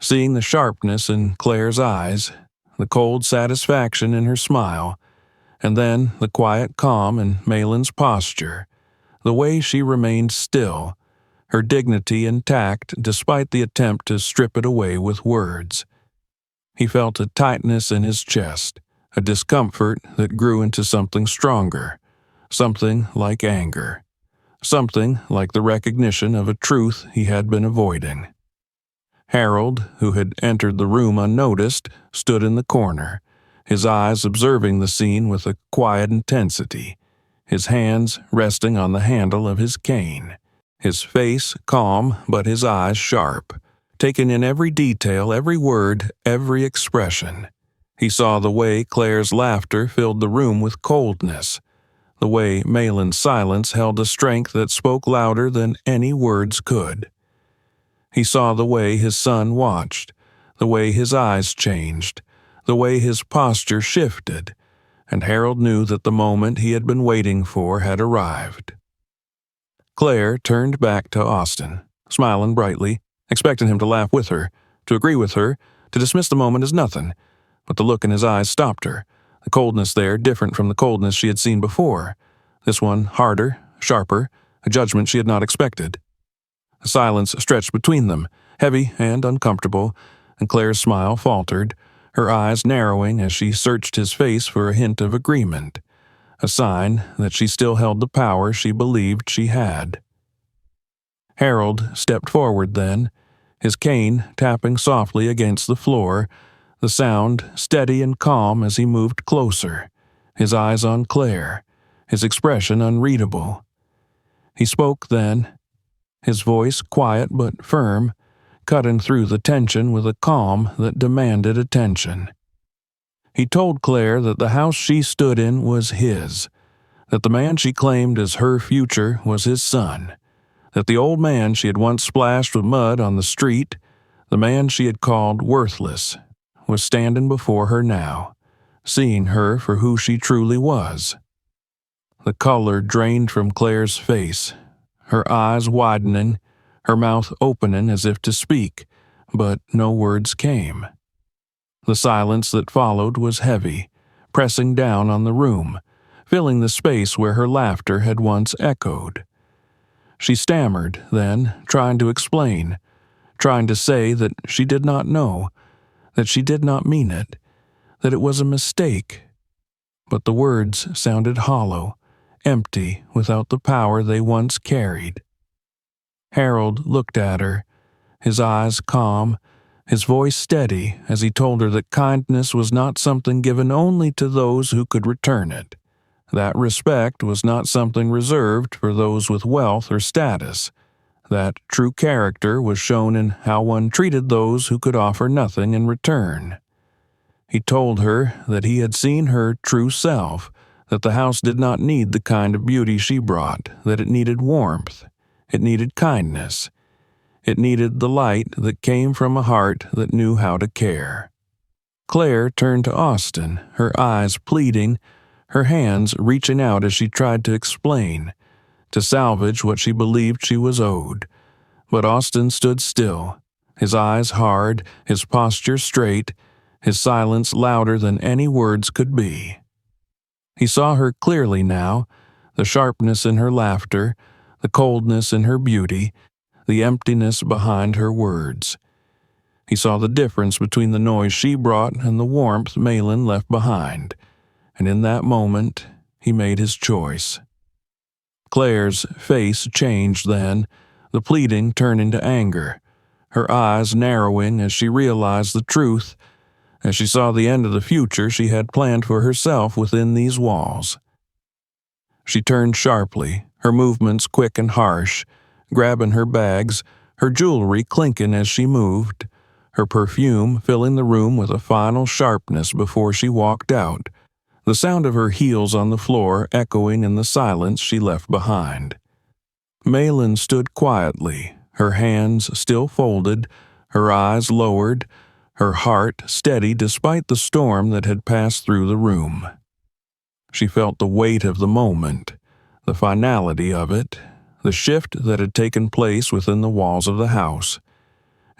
seeing the sharpness in Clare's eyes, the cold satisfaction in her smile, and then the quiet calm in Meyn's posture, the way she remained still, her dignity intact despite the attempt to strip it away with words. He felt a tightness in his chest, a discomfort that grew into something stronger, something like anger, something like the recognition of a truth he had been avoiding. Harold, who had entered the room unnoticed, stood in the corner, his eyes observing the scene with a quiet intensity, his hands resting on the handle of his cane, his face calm but his eyes sharp, taking in every detail, every word, every expression. He saw the way Clare's laughter filled the room with coldness, the way Meyn's silence held a strength that spoke louder than any words could. He saw the way his son watched, the way his eyes changed, the way his posture shifted, and Harold knew that the moment he had been waiting for had arrived. Clare turned back to Austin, smiling brightly, expecting him to laugh with her, to agree with her, to dismiss the moment as nothing, but the look in his eyes stopped her, the coldness there different from the coldness she had seen before, this one harder, sharper, a judgment she had not expected. A silence stretched between them, heavy and uncomfortable, and Clare's smile faltered, her eyes narrowing as she searched his face for a hint of agreement, a sign that she still held the power she believed she had. Harold stepped forward then, his cane tapping softly against the floor, the sound steady and calm as he moved closer, his eyes on Clare, his expression unreadable. He spoke then, his voice quiet but firm, cutting through the tension with a calm that demanded attention. He told Clare that the house she stood in was his, that the man she claimed as her future was his son, that the old man she had once splashed with mud on the street, the man she had called worthless, was standing before her now, seeing her for who she truly was. The color drained from Clare's face, her eyes widening, her mouth opening as if to speak, but no words came. The silence that followed was heavy, pressing down on the room, filling the space where her laughter had once echoed. She stammered, then, trying to explain, trying to say that she did not know, that she did not mean it, that it was a mistake. But the words sounded hollow, empty, without the power they once carried. Harold looked at her, his eyes calm, his voice steady as he told her that kindness was not something given only to those who could return it, that respect was not something reserved for those with wealth or status, that true character was shown in how one treated those who could offer nothing in return. He told her that he had seen her true self, that the house did not need the kind of beauty she brought, that it needed warmth, it needed kindness, it needed the light that came from a heart that knew how to care. Clare turned to Austin, her eyes pleading, her hands reaching out as she tried to explain, to salvage what she believed she was owed. But Austin stood still, his eyes hard, his posture straight, his silence louder than any words could be. He saw her clearly now, the sharpness in her laughter, the coldness in her beauty, the emptiness behind her words. He saw the difference between the noise she brought and the warmth Meyn left behind, and in that moment he made his choice. Clare's face changed then, the pleading turning to anger, her eyes narrowing as she realized the truth, as she saw the end of the future she had planned for herself within these walls. She turned sharply, her movements quick and harsh, grabbing her bags, her jewelry clinking as she moved, her perfume filling the room with a final sharpness before she walked out, the sound of her heels on the floor echoing in the silence she left behind. Meyn stood quietly, her hands still folded, her eyes lowered, her heart steady despite the storm that had passed through the room. She felt the weight of the moment, the finality of it, the shift that had taken place within the walls of the house,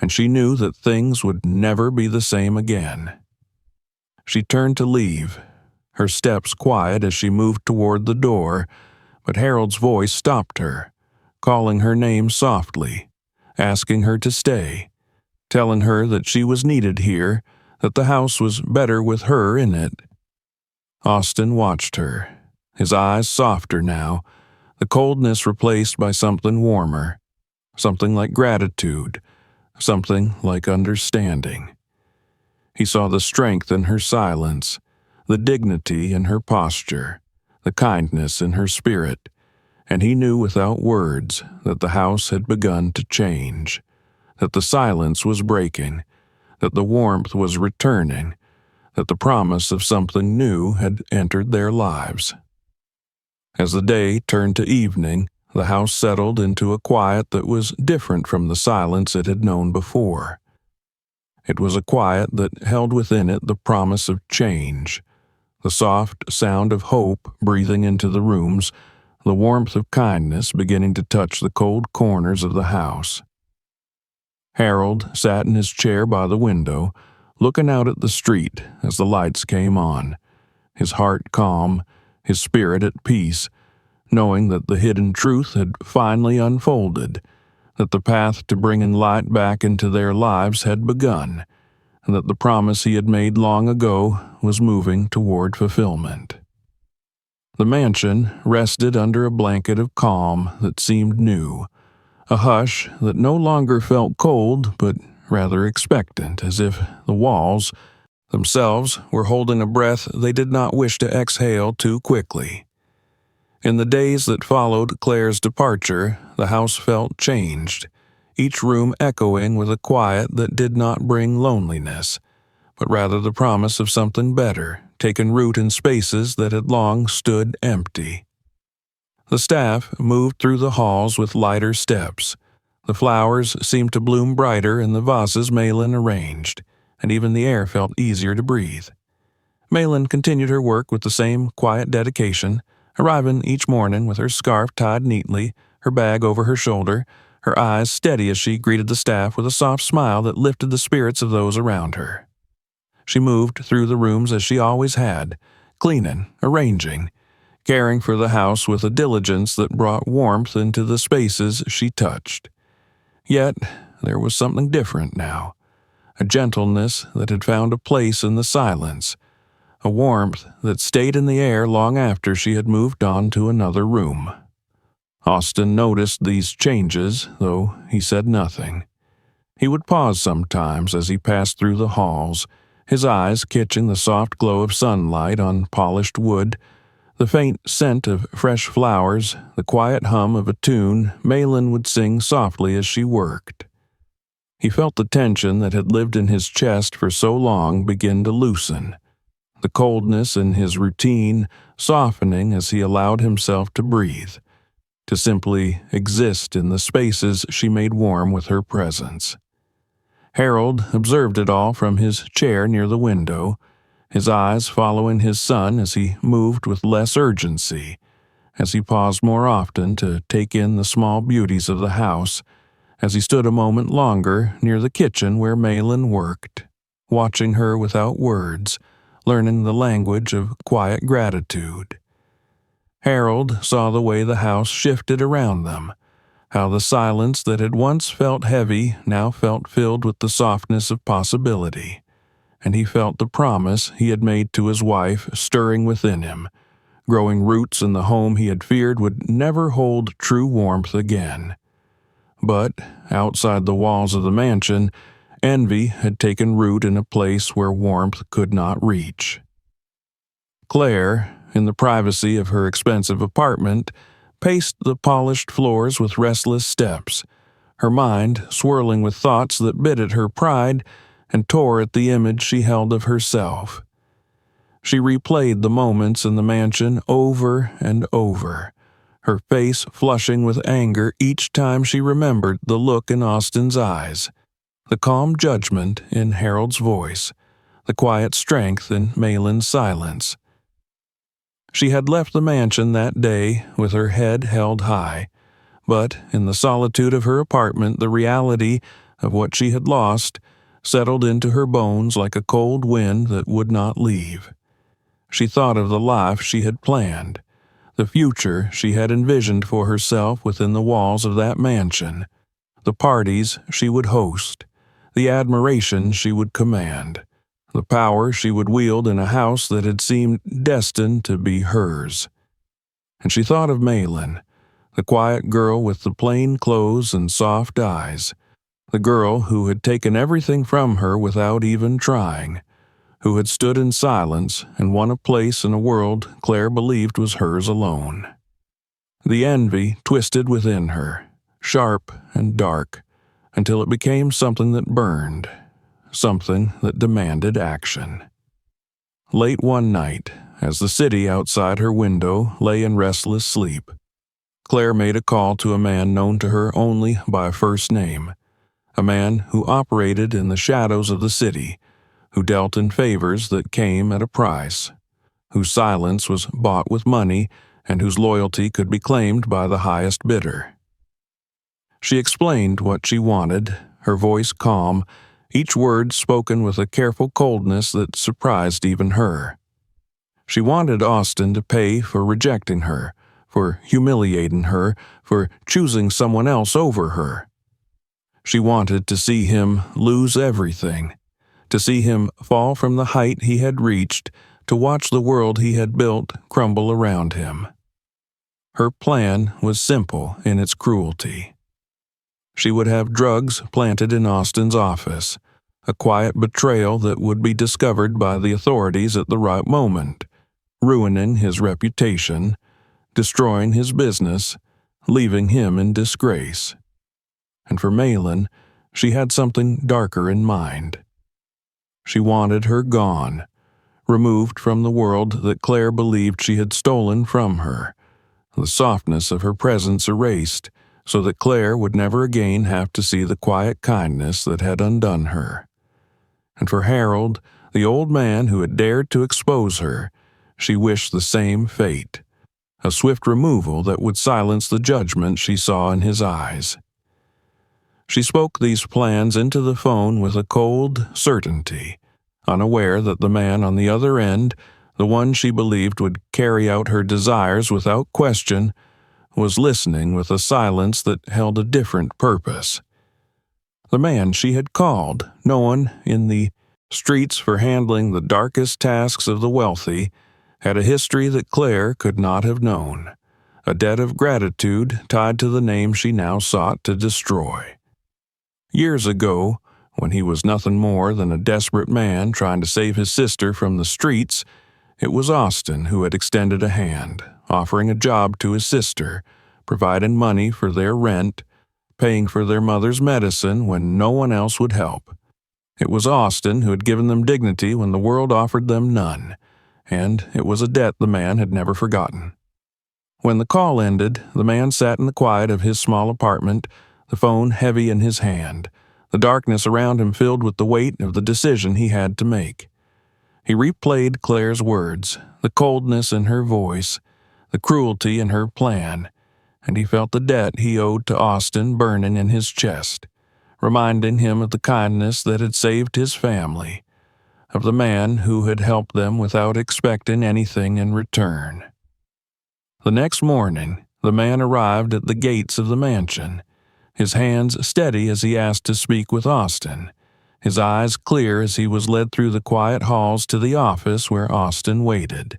and she knew that things would never be the same again. She turned to leave, her steps quiet as she moved toward the door, but Harold's voice stopped her, calling her name softly, asking her to stay, telling her that she was needed here, that the house was better with her in it. Austin watched her, his eyes softer now, the coldness replaced by something warmer, something like gratitude, something like understanding. He saw the strength in her silence, the dignity in her posture, the kindness in her spirit, and he knew without words that the house had begun to change, that the silence was breaking, that the warmth was returning, that the promise of something new had entered their lives. As the day turned to evening, the house settled into a quiet that was different from the silence it had known before. It was a quiet that held within it the promise of change, the soft sound of hope breathing into the rooms, the warmth of kindness beginning to touch the cold corners of the house. Harold sat in his chair by the window, looking out at the street as the lights came on, his heart calm, his spirit at peace, knowing that the hidden truth had finally unfolded, that the path to bringing light back into their lives had begun, and that the promise he had made long ago was moving toward fulfillment. The mansion rested under a blanket of calm that seemed new, a hush that no longer felt cold but rather expectant, as if the walls themselves were holding a breath they did not wish to exhale too quickly. In the days that followed Clare's departure, the house felt changed, each room echoing with a quiet that did not bring loneliness, but rather the promise of something better, taken root in spaces that had long stood empty. The staff moved through the halls with lighter steps. The flowers seemed to bloom brighter in the vases Meyn arranged, and even the air felt easier to breathe. Meyn continued her work with the same quiet dedication, arriving each morning with her scarf tied neatly, her bag over her shoulder, her eyes steady as she greeted the staff with a soft smile that lifted the spirits of those around her. She moved through the rooms as she always had, cleaning, arranging, caring for the house with a diligence that brought warmth into the spaces she touched. Yet there was something different now, a gentleness that had found a place in the silence, a warmth that stayed in the air long after she had moved on to another room. Austin noticed these changes, though he said nothing. He would pause sometimes as he passed through the halls, his eyes catching the soft glow of sunlight on polished wood, the faint scent of fresh flowers, the quiet hum of a tune Meyn would sing softly as she worked. He felt the tension that had lived in his chest for so long begin to loosen, the coldness in his routine softening as he allowed himself to breathe, to simply exist in the spaces she made warm with her presence. Harold observed it all from his chair near the window, his eyes following his son as he moved with less urgency, as he paused more often to take in the small beauties of the house, as he stood a moment longer near the kitchen where Meyn worked, watching her without words, learning the language of quiet gratitude. Harold saw the way the house shifted around them, how the silence that had once felt heavy now felt filled with the softness of possibility, and he felt the promise he had made to his wife stirring within him, growing roots in the home he had feared would never hold true warmth again. But outside the walls of the mansion, envy had taken root in a place where warmth could not reach. Clare, in the privacy of her expensive apartment, paced the polished floors with restless steps, her mind swirling with thoughts that bit at her pride and tore at the image she held of herself. She replayed the moments in the mansion over and over, her face flushing with anger each time she remembered the look in Austin's eyes, the calm judgment in Harold's voice, the quiet strength in Meyn's silence. She had left the mansion that day with her head held high, but in the solitude of her apartment the reality of what she had lost settled into her bones like a cold wind that would not leave. She thought of the life she had planned, the future she had envisioned for herself within the walls of that mansion, the parties she would host, the admiration she would command, the power she would wield in a house that had seemed destined to be hers. And she thought of Meyn, the quiet girl with the plain clothes and soft eyes, the girl who had taken everything from her without even trying, who had stood in silence and won a place in a world Clare believed was hers alone. The envy twisted within her, sharp and dark, until it became something that burned, something that demanded action. Late one night, as the city outside her window lay in restless sleep, Clare made a call to a man known to her only by first name, a man who operated in the shadows of the city, who dealt in favors that came at a price, whose silence was bought with money and whose loyalty could be claimed by the highest bidder. She explained what she wanted, her voice calm, each word spoken with a careful coldness that surprised even her. She wanted Austin to pay for rejecting her, for humiliating her, for choosing someone else over her. She wanted to see him lose everything, to see him fall from the height he had reached, to watch the world he had built crumble around him. Her plan was simple in its cruelty. She would have drugs planted in Austin's office, a quiet betrayal that would be discovered by the authorities at the right moment, ruining his reputation, destroying his business, leaving him in disgrace. And for Meyn, she had something darker in mind. She wanted her gone, removed from the world that Clare believed she had stolen from her, the softness of her presence erased, so that Clare would never again have to see the quiet kindness that had undone her. And for Harold, the old man who had dared to expose her, she wished the same fate, a swift removal that would silence the judgment she saw in his eyes. She spoke these plans into the phone with a cold certainty, unaware that the man on the other end, the one she believed would carry out her desires without question, was listening with a silence that held a different purpose. The man she had called, known in the streets for handling the darkest tasks of the wealthy, had a history that Clare could not have known, a debt of gratitude tied to the name she now sought to destroy. Years ago, when he was nothing more than a desperate man trying to save his sister from the streets, it was Austin who had extended a hand, offering a job to his sister, providing money for their rent, paying for their mother's medicine when no one else would help. It was Austin who had given them dignity when the world offered them none, and it was a debt the man had never forgotten. When the call ended, the man sat in the quiet of his small apartment, the phone heavy in his hand, the darkness around him filled with the weight of the decision he had to make. He replayed Clare's words, the coldness in her voice, the cruelty in her plan, and he felt the debt he owed to Austin burning in his chest, reminding him of the kindness that had saved his family, of the man who had helped them without expecting anything in return. The next morning, the man arrived at the gates of the mansion, his hands steady as he asked to speak with Austin, his eyes clear as he was led through the quiet halls to the office where Austin waited.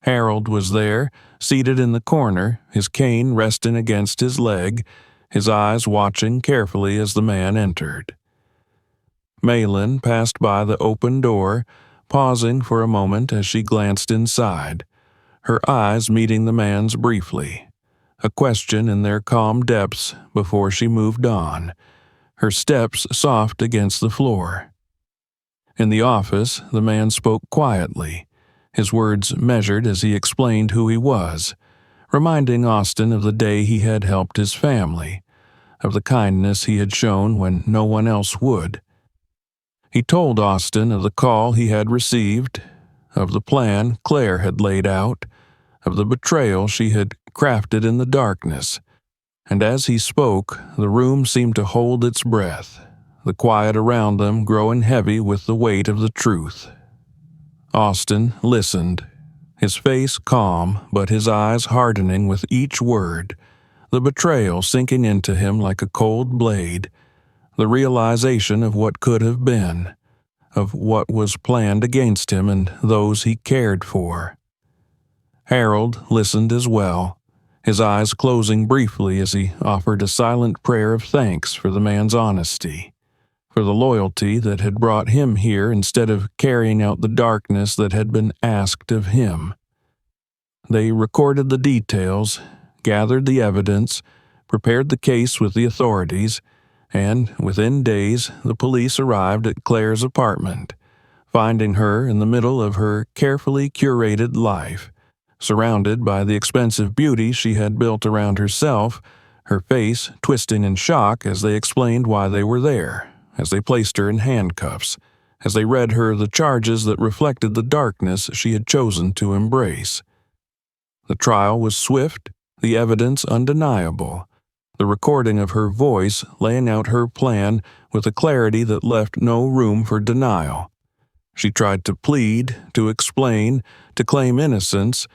Harold was there, seated in the corner, his cane resting against his leg, his eyes watching carefully as the man entered. Meyn passed by the open door, pausing for a moment as she glanced inside, her eyes meeting the man's briefly, a question in their calm depths before she moved on, her steps soft against the floor. In the office, the man spoke quietly, his words measured as he explained who he was, reminding Austin of the day he had helped his family, of the kindness he had shown when no one else would. He told Austin of the call he had received, of the plan Clare had laid out, of the betrayal she had crafted in the darkness, and as he spoke, the room seemed to hold its breath, the quiet around them growing heavy with the weight of the truth. Austin listened, his face calm but his eyes hardening with each word, the betrayal sinking into him like a cold blade, the realization of what could have been, of what was planned against him and those he cared for. Harold listened as well, his eyes closing briefly as he offered a silent prayer of thanks for the man's honesty, for the loyalty that had brought him here instead of carrying out the darkness that had been asked of him. They recorded the details, gathered the evidence, prepared the case with the authorities, and within days the police arrived at Clare's apartment, finding her in the middle of her carefully curated life, surrounded by the expensive beauty she had built around herself, her face twisting in shock as they explained why they were there, as they placed her in handcuffs, as they read her the charges that reflected the darkness she had chosen to embrace. The trial was swift, the evidence undeniable, the recording of her voice laying out her plan with a clarity that left no room for denial. She tried to plead, to explain, to claim innocence,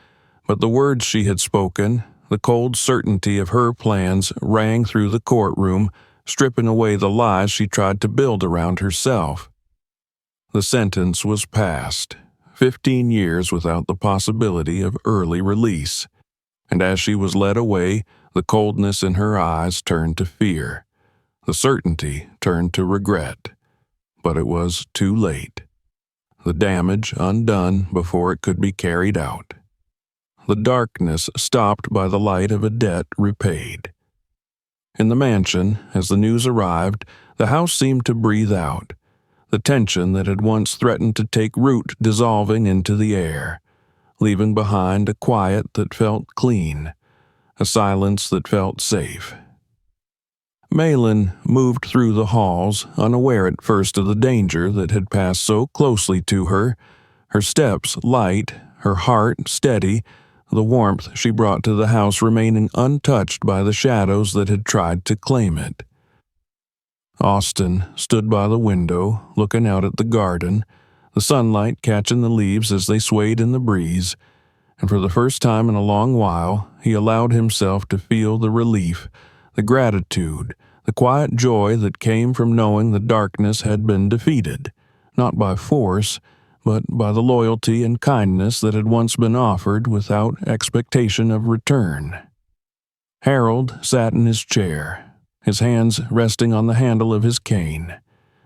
but the words she had spoken, the cold certainty of her plans, rang through the courtroom, stripping away the lies she tried to build around herself. The sentence was passed, 15 years without the possibility of early release, and as she was led away, the coldness in her eyes turned to fear. The certainty turned to regret. But it was too late. The damage undone before it could be carried out. The darkness stopped by the light of a debt repaid. In the mansion, as the news arrived, the house seemed to breathe out, the tension that had once threatened to take root dissolving into the air, leaving behind a quiet that felt clean, a silence that felt safe. Meyn moved through the halls, unaware at first of the danger that had passed so closely to her, her steps light, her heart steady, the warmth she brought to the house remaining untouched by the shadows that had tried to claim it. Austin stood by the window, looking out at the garden, the sunlight catching the leaves as they swayed in the breeze, and for the first time in a long while, he allowed himself to feel the relief, the gratitude, the quiet joy that came from knowing the darkness had been defeated, not by force, but by the loyalty and kindness that had once been offered without expectation of return. Harold sat in his chair, his hands resting on the handle of his cane,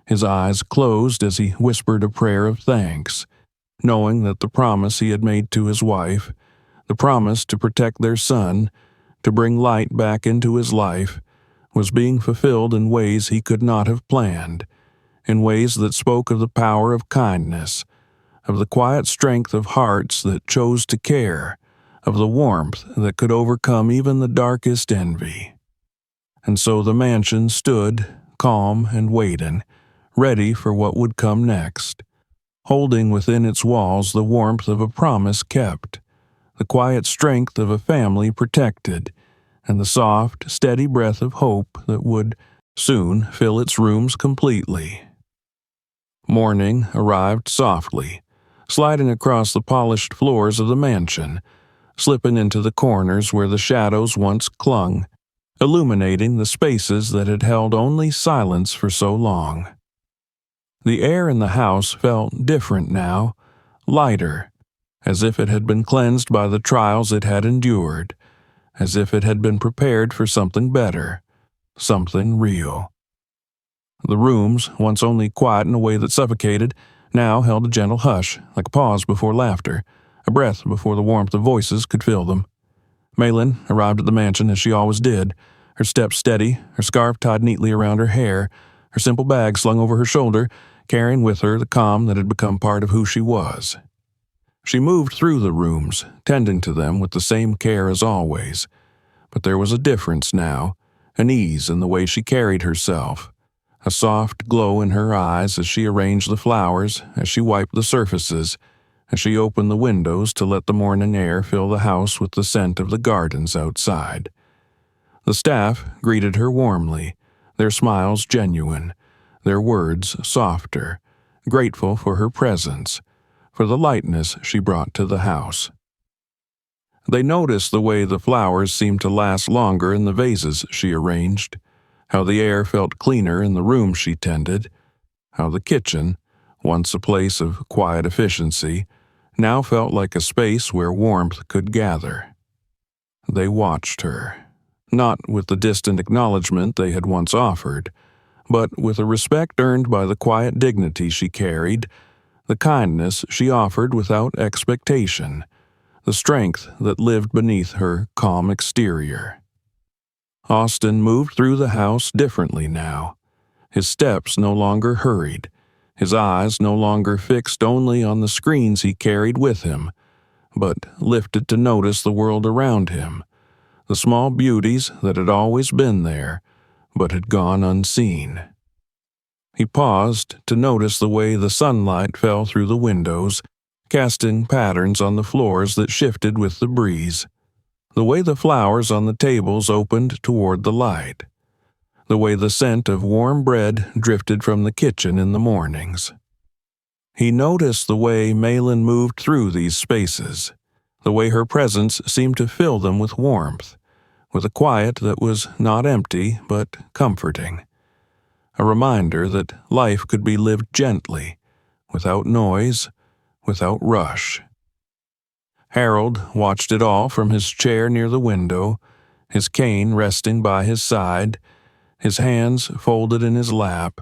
his eyes closed as he whispered a prayer of thanks, knowing that the promise he had made to his wife, the promise to protect their son, to bring light back into his life, was being fulfilled in ways he could not have planned, in ways that spoke of the power of kindness, of the quiet strength of hearts that chose to care, of the warmth that could overcome even the darkest envy. And so the mansion stood, calm and waiting, ready for what would come next, holding within its walls the warmth of a promise kept, the quiet strength of a family protected, and the soft, steady breath of hope that would soon fill its rooms completely. Morning arrived softly, sliding across the polished floors of the mansion, slipping into the corners where the shadows once clung, illuminating the spaces that had held only silence for so long. The air in the house felt different now, lighter, as if it had been cleansed by the trials it had endured, as if it had been prepared for something better, something real. The rooms, once only quiet in a way that suffocated, now held a gentle hush, like a pause before laughter, a breath before the warmth of voices could fill them. Meyn arrived at the mansion as she always did, her steps steady, her scarf tied neatly around her hair, her simple bag slung over her shoulder, carrying with her the calm that had become part of who she was. She moved through the rooms, tending to them with the same care as always, but there was a difference now, an ease in the way she carried herself, a soft glow in her eyes as she arranged the flowers, as she wiped the surfaces, as she opened the windows to let the morning air fill the house with the scent of the gardens outside. The staff greeted her warmly, their smiles genuine, their words softer, grateful for her presence, for the lightness she brought to the house. They noticed the way the flowers seemed to last longer in the vases she arranged, how the air felt cleaner in the room she tended, how the kitchen, once a place of quiet efficiency, now felt like a space where warmth could gather. They watched her, not with the distant acknowledgement they had once offered, but with a respect earned by the quiet dignity she carried, the kindness she offered without expectation, the strength that lived beneath her calm exterior. Austin moved through the house differently now, his steps no longer hurried, his eyes no longer fixed only on the screens he carried with him, but lifted to notice the world around him, the small beauties that had always been there, but had gone unseen. He paused to notice the way the sunlight fell through the windows, casting patterns on the floors that shifted with the breeze, the way the flowers on the tables opened toward the light, the way the scent of warm bread drifted from the kitchen in the mornings. He noticed the way Meyn moved through these spaces, the way her presence seemed to fill them with warmth, with a quiet that was not empty but comforting, a reminder that life could be lived gently, without noise, without rush. Harold watched it all from his chair near the window, his cane resting by his side, his hands folded in his lap,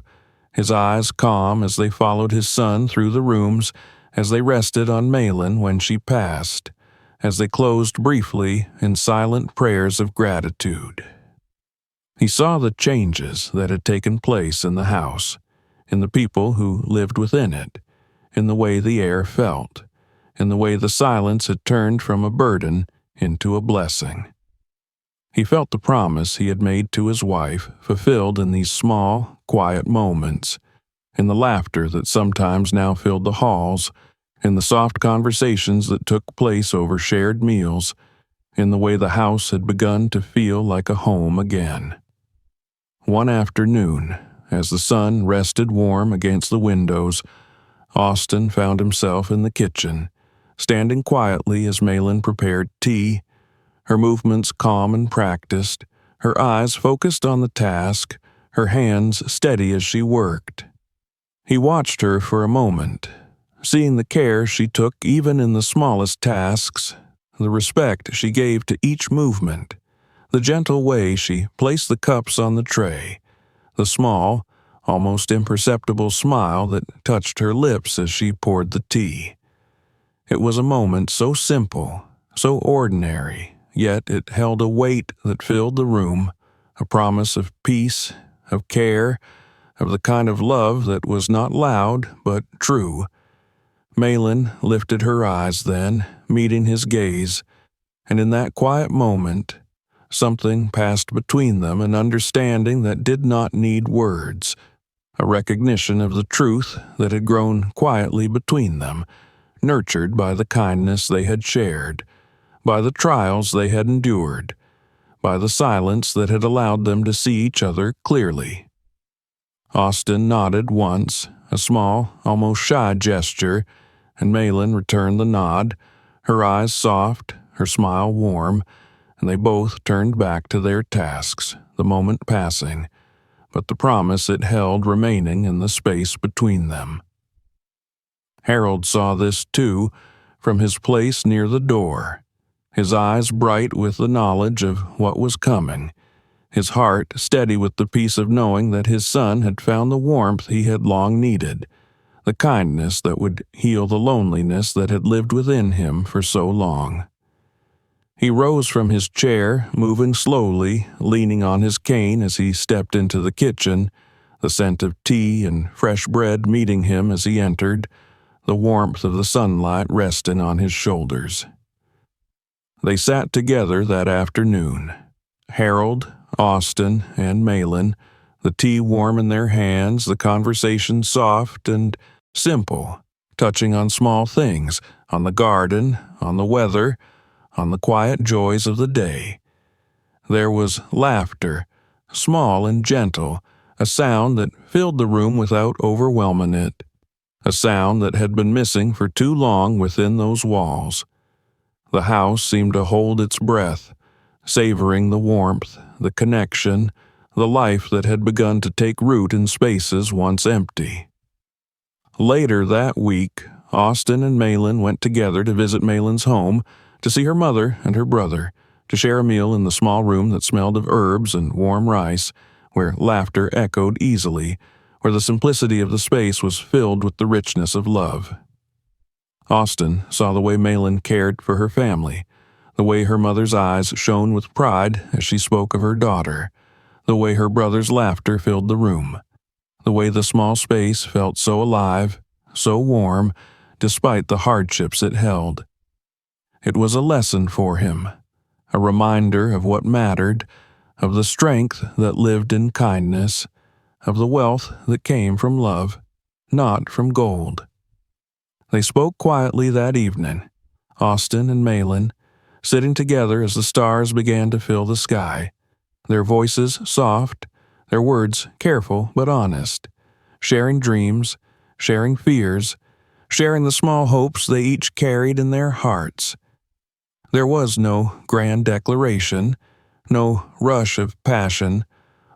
his eyes calm as they followed his son through the rooms, as they rested on Meyn when she passed, as they closed briefly in silent prayers of gratitude. He saw the changes that had taken place in the house, in the people who lived within it, in the way the air felt, in the way the silence had turned from a burden into a blessing. He felt the promise he had made to his wife fulfilled in these small, quiet moments, in the laughter that sometimes now filled the halls, in the soft conversations that took place over shared meals, in the way the house had begun to feel like a home again. One afternoon, as the sun rested warm against the windows, Austin found himself in the kitchen, standing quietly as Meyn prepared tea, her movements calm and practiced, her eyes focused on the task, her hands steady as she worked. He watched her for a moment, seeing the care she took even in the smallest tasks, the respect she gave to each movement, the gentle way she placed the cups on the tray, the small, almost imperceptible smile that touched her lips as she poured the tea. It was a moment so simple, so ordinary, yet it held a weight that filled the room, a promise of peace, of care, of the kind of love that was not loud but true. Meyn lifted her eyes then, meeting his gaze, and in that quiet moment, something passed between them, an understanding that did not need words, a recognition of the truth that had grown quietly between them, nurtured by the kindness they had shared, by the trials they had endured, by the silence that had allowed them to see each other clearly. Austin nodded once, a small, almost shy gesture, and Meyn returned the nod, her eyes soft, her smile warm, and they both turned back to their tasks, the moment passing, but the promise it held remaining in the space between them. Harold saw this too, from his place near the door, his eyes bright with the knowledge of what was coming, his heart steady with the peace of knowing that his son had found the warmth he had long needed, the kindness that would heal the loneliness that had lived within him for so long. He rose from his chair, moving slowly, leaning on his cane as he stepped into the kitchen, the scent of tea and fresh bread meeting him as he entered, the warmth of the sunlight resting on his shoulders. They sat together that afternoon, Harold, Austin, and Meyn, the tea warm in their hands, the conversation soft and simple, touching on small things, on the garden, on the weather, on the quiet joys of the day. There was laughter, small and gentle, a sound that filled the room without overwhelming it, a sound that had been missing for too long within those walls. The house seemed to hold its breath, savoring the warmth, the connection, the life that had begun to take root in spaces once empty. Later that week, Austin and Meyn went together to visit Meyn's home, to see her mother and her brother, to share a meal in the small room that smelled of herbs and warm rice, where laughter echoed easily, where the simplicity of the space was filled with the richness of love. Austin saw the way Meyn cared for her family, the way her mother's eyes shone with pride as she spoke of her daughter, the way her brother's laughter filled the room, the way the small space felt so alive, so warm, despite the hardships it held. It was a lesson for him, a reminder of what mattered, of the strength that lived in kindness, of the wealth that came from love, not from gold. They spoke quietly that evening, Austin and Meyn, sitting together as the stars began to fill the sky, their voices soft, their words careful but honest, sharing dreams, sharing fears, sharing the small hopes they each carried in their hearts. There was no grand declaration, no rush of passion,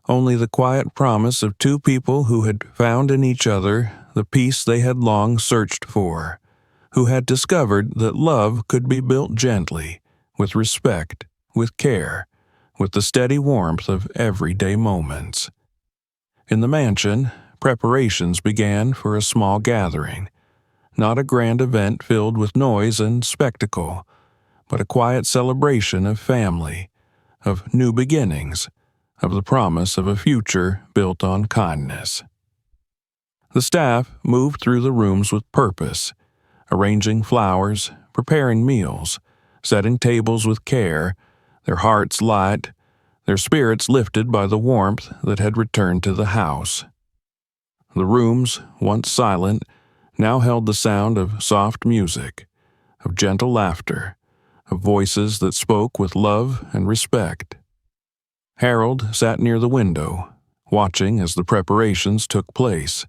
only the quiet promise of two people who had found in each other the peace they had long searched for, who had discovered that love could be built gently, with respect, with care, with the steady warmth of everyday moments. In the mansion, preparations began for a small gathering, not a grand event filled with noise and spectacle, but a quiet celebration of family, of new beginnings, of the promise of a future built on kindness. The staff moved through the rooms with purpose, arranging flowers, preparing meals, setting tables with care, their hearts light, their spirits lifted by the warmth that had returned to the house. The rooms, once silent, now held the sound of soft music, of gentle laughter, of voices that spoke with love and respect. Harold sat near the window, watching as the preparations took place,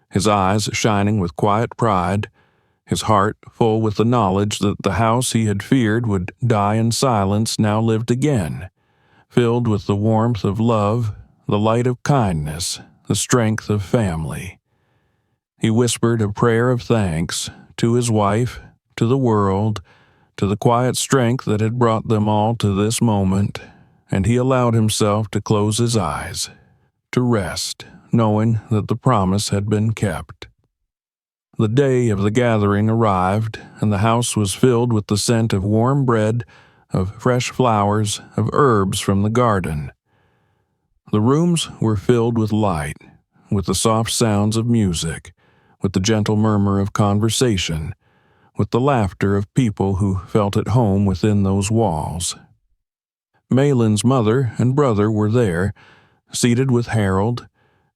his eyes shining with quiet pride, his heart full with the knowledge that the house he had feared would die in silence now lived again, filled with the warmth of love, the light of kindness, the strength of family. He whispered a prayer of thanks to his wife, to the world, to the quiet strength that had brought them all to this moment, and he allowed himself to close his eyes, to rest, knowing that the promise had been kept. The day of the gathering arrived, and the house was filled with the scent of warm bread, of fresh flowers, of herbs from the garden. The rooms were filled with light, with the soft sounds of music, with the gentle murmur of conversation, with the laughter of people who felt at home within those walls. Maylin's mother and brother were there, seated with Harold,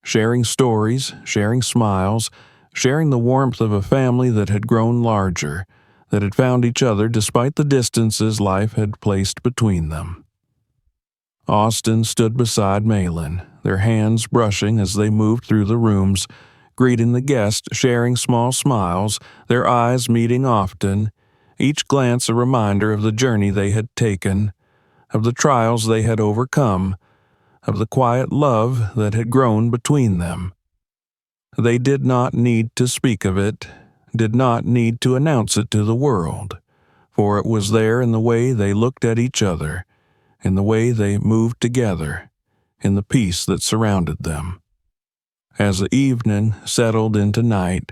sharing stories, sharing smiles, sharing the warmth of a family that had grown larger, that had found each other despite the distances life had placed between them. Austin stood beside Meyn, their hands brushing as they moved through the rooms, greeting the guests, sharing small smiles, their eyes meeting often, each glance a reminder of the journey they had taken, of the trials they had overcome, of the quiet love that had grown between them. They did not need to speak of it, did not need to announce it to the world, for it was there in the way they looked at each other, in the way they moved together, in the peace that surrounded them. As the evening settled into night,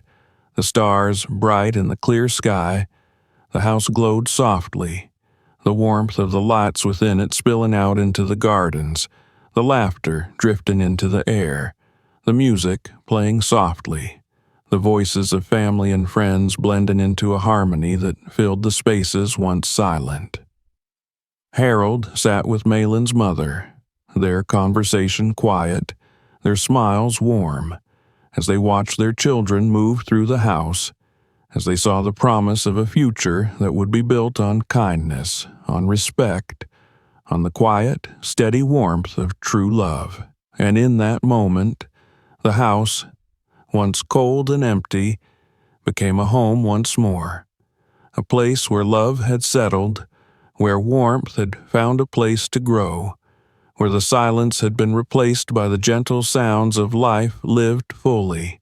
the stars bright in the clear sky, the house glowed softly, the warmth of the lights within it spilling out into the gardens, the laughter drifting into the air, the music playing softly, the voices of family and friends blending into a harmony that filled the spaces once silent. Harold sat with Maylin's mother, their conversation quiet, their smiles warm, as they watched their children move through the house, as they saw the promise of a future that would be built on kindness, on respect, on the quiet, steady warmth of true love. And in that moment, the house, once cold and empty, became a home once more, a place where love had settled, where warmth had found a place to grow, where the silence had been replaced by the gentle sounds of life lived fully,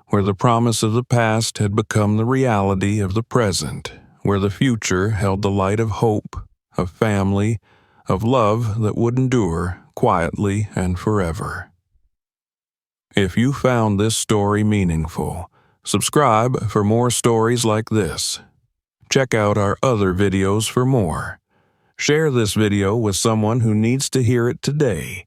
where the promise of the past had become the reality of the present, where the future held the light of hope, of family, of love that would endure quietly and forever. If you found this story meaningful, subscribe for more stories like this. Check out our other videos for more. Share this video with someone who needs to hear it today,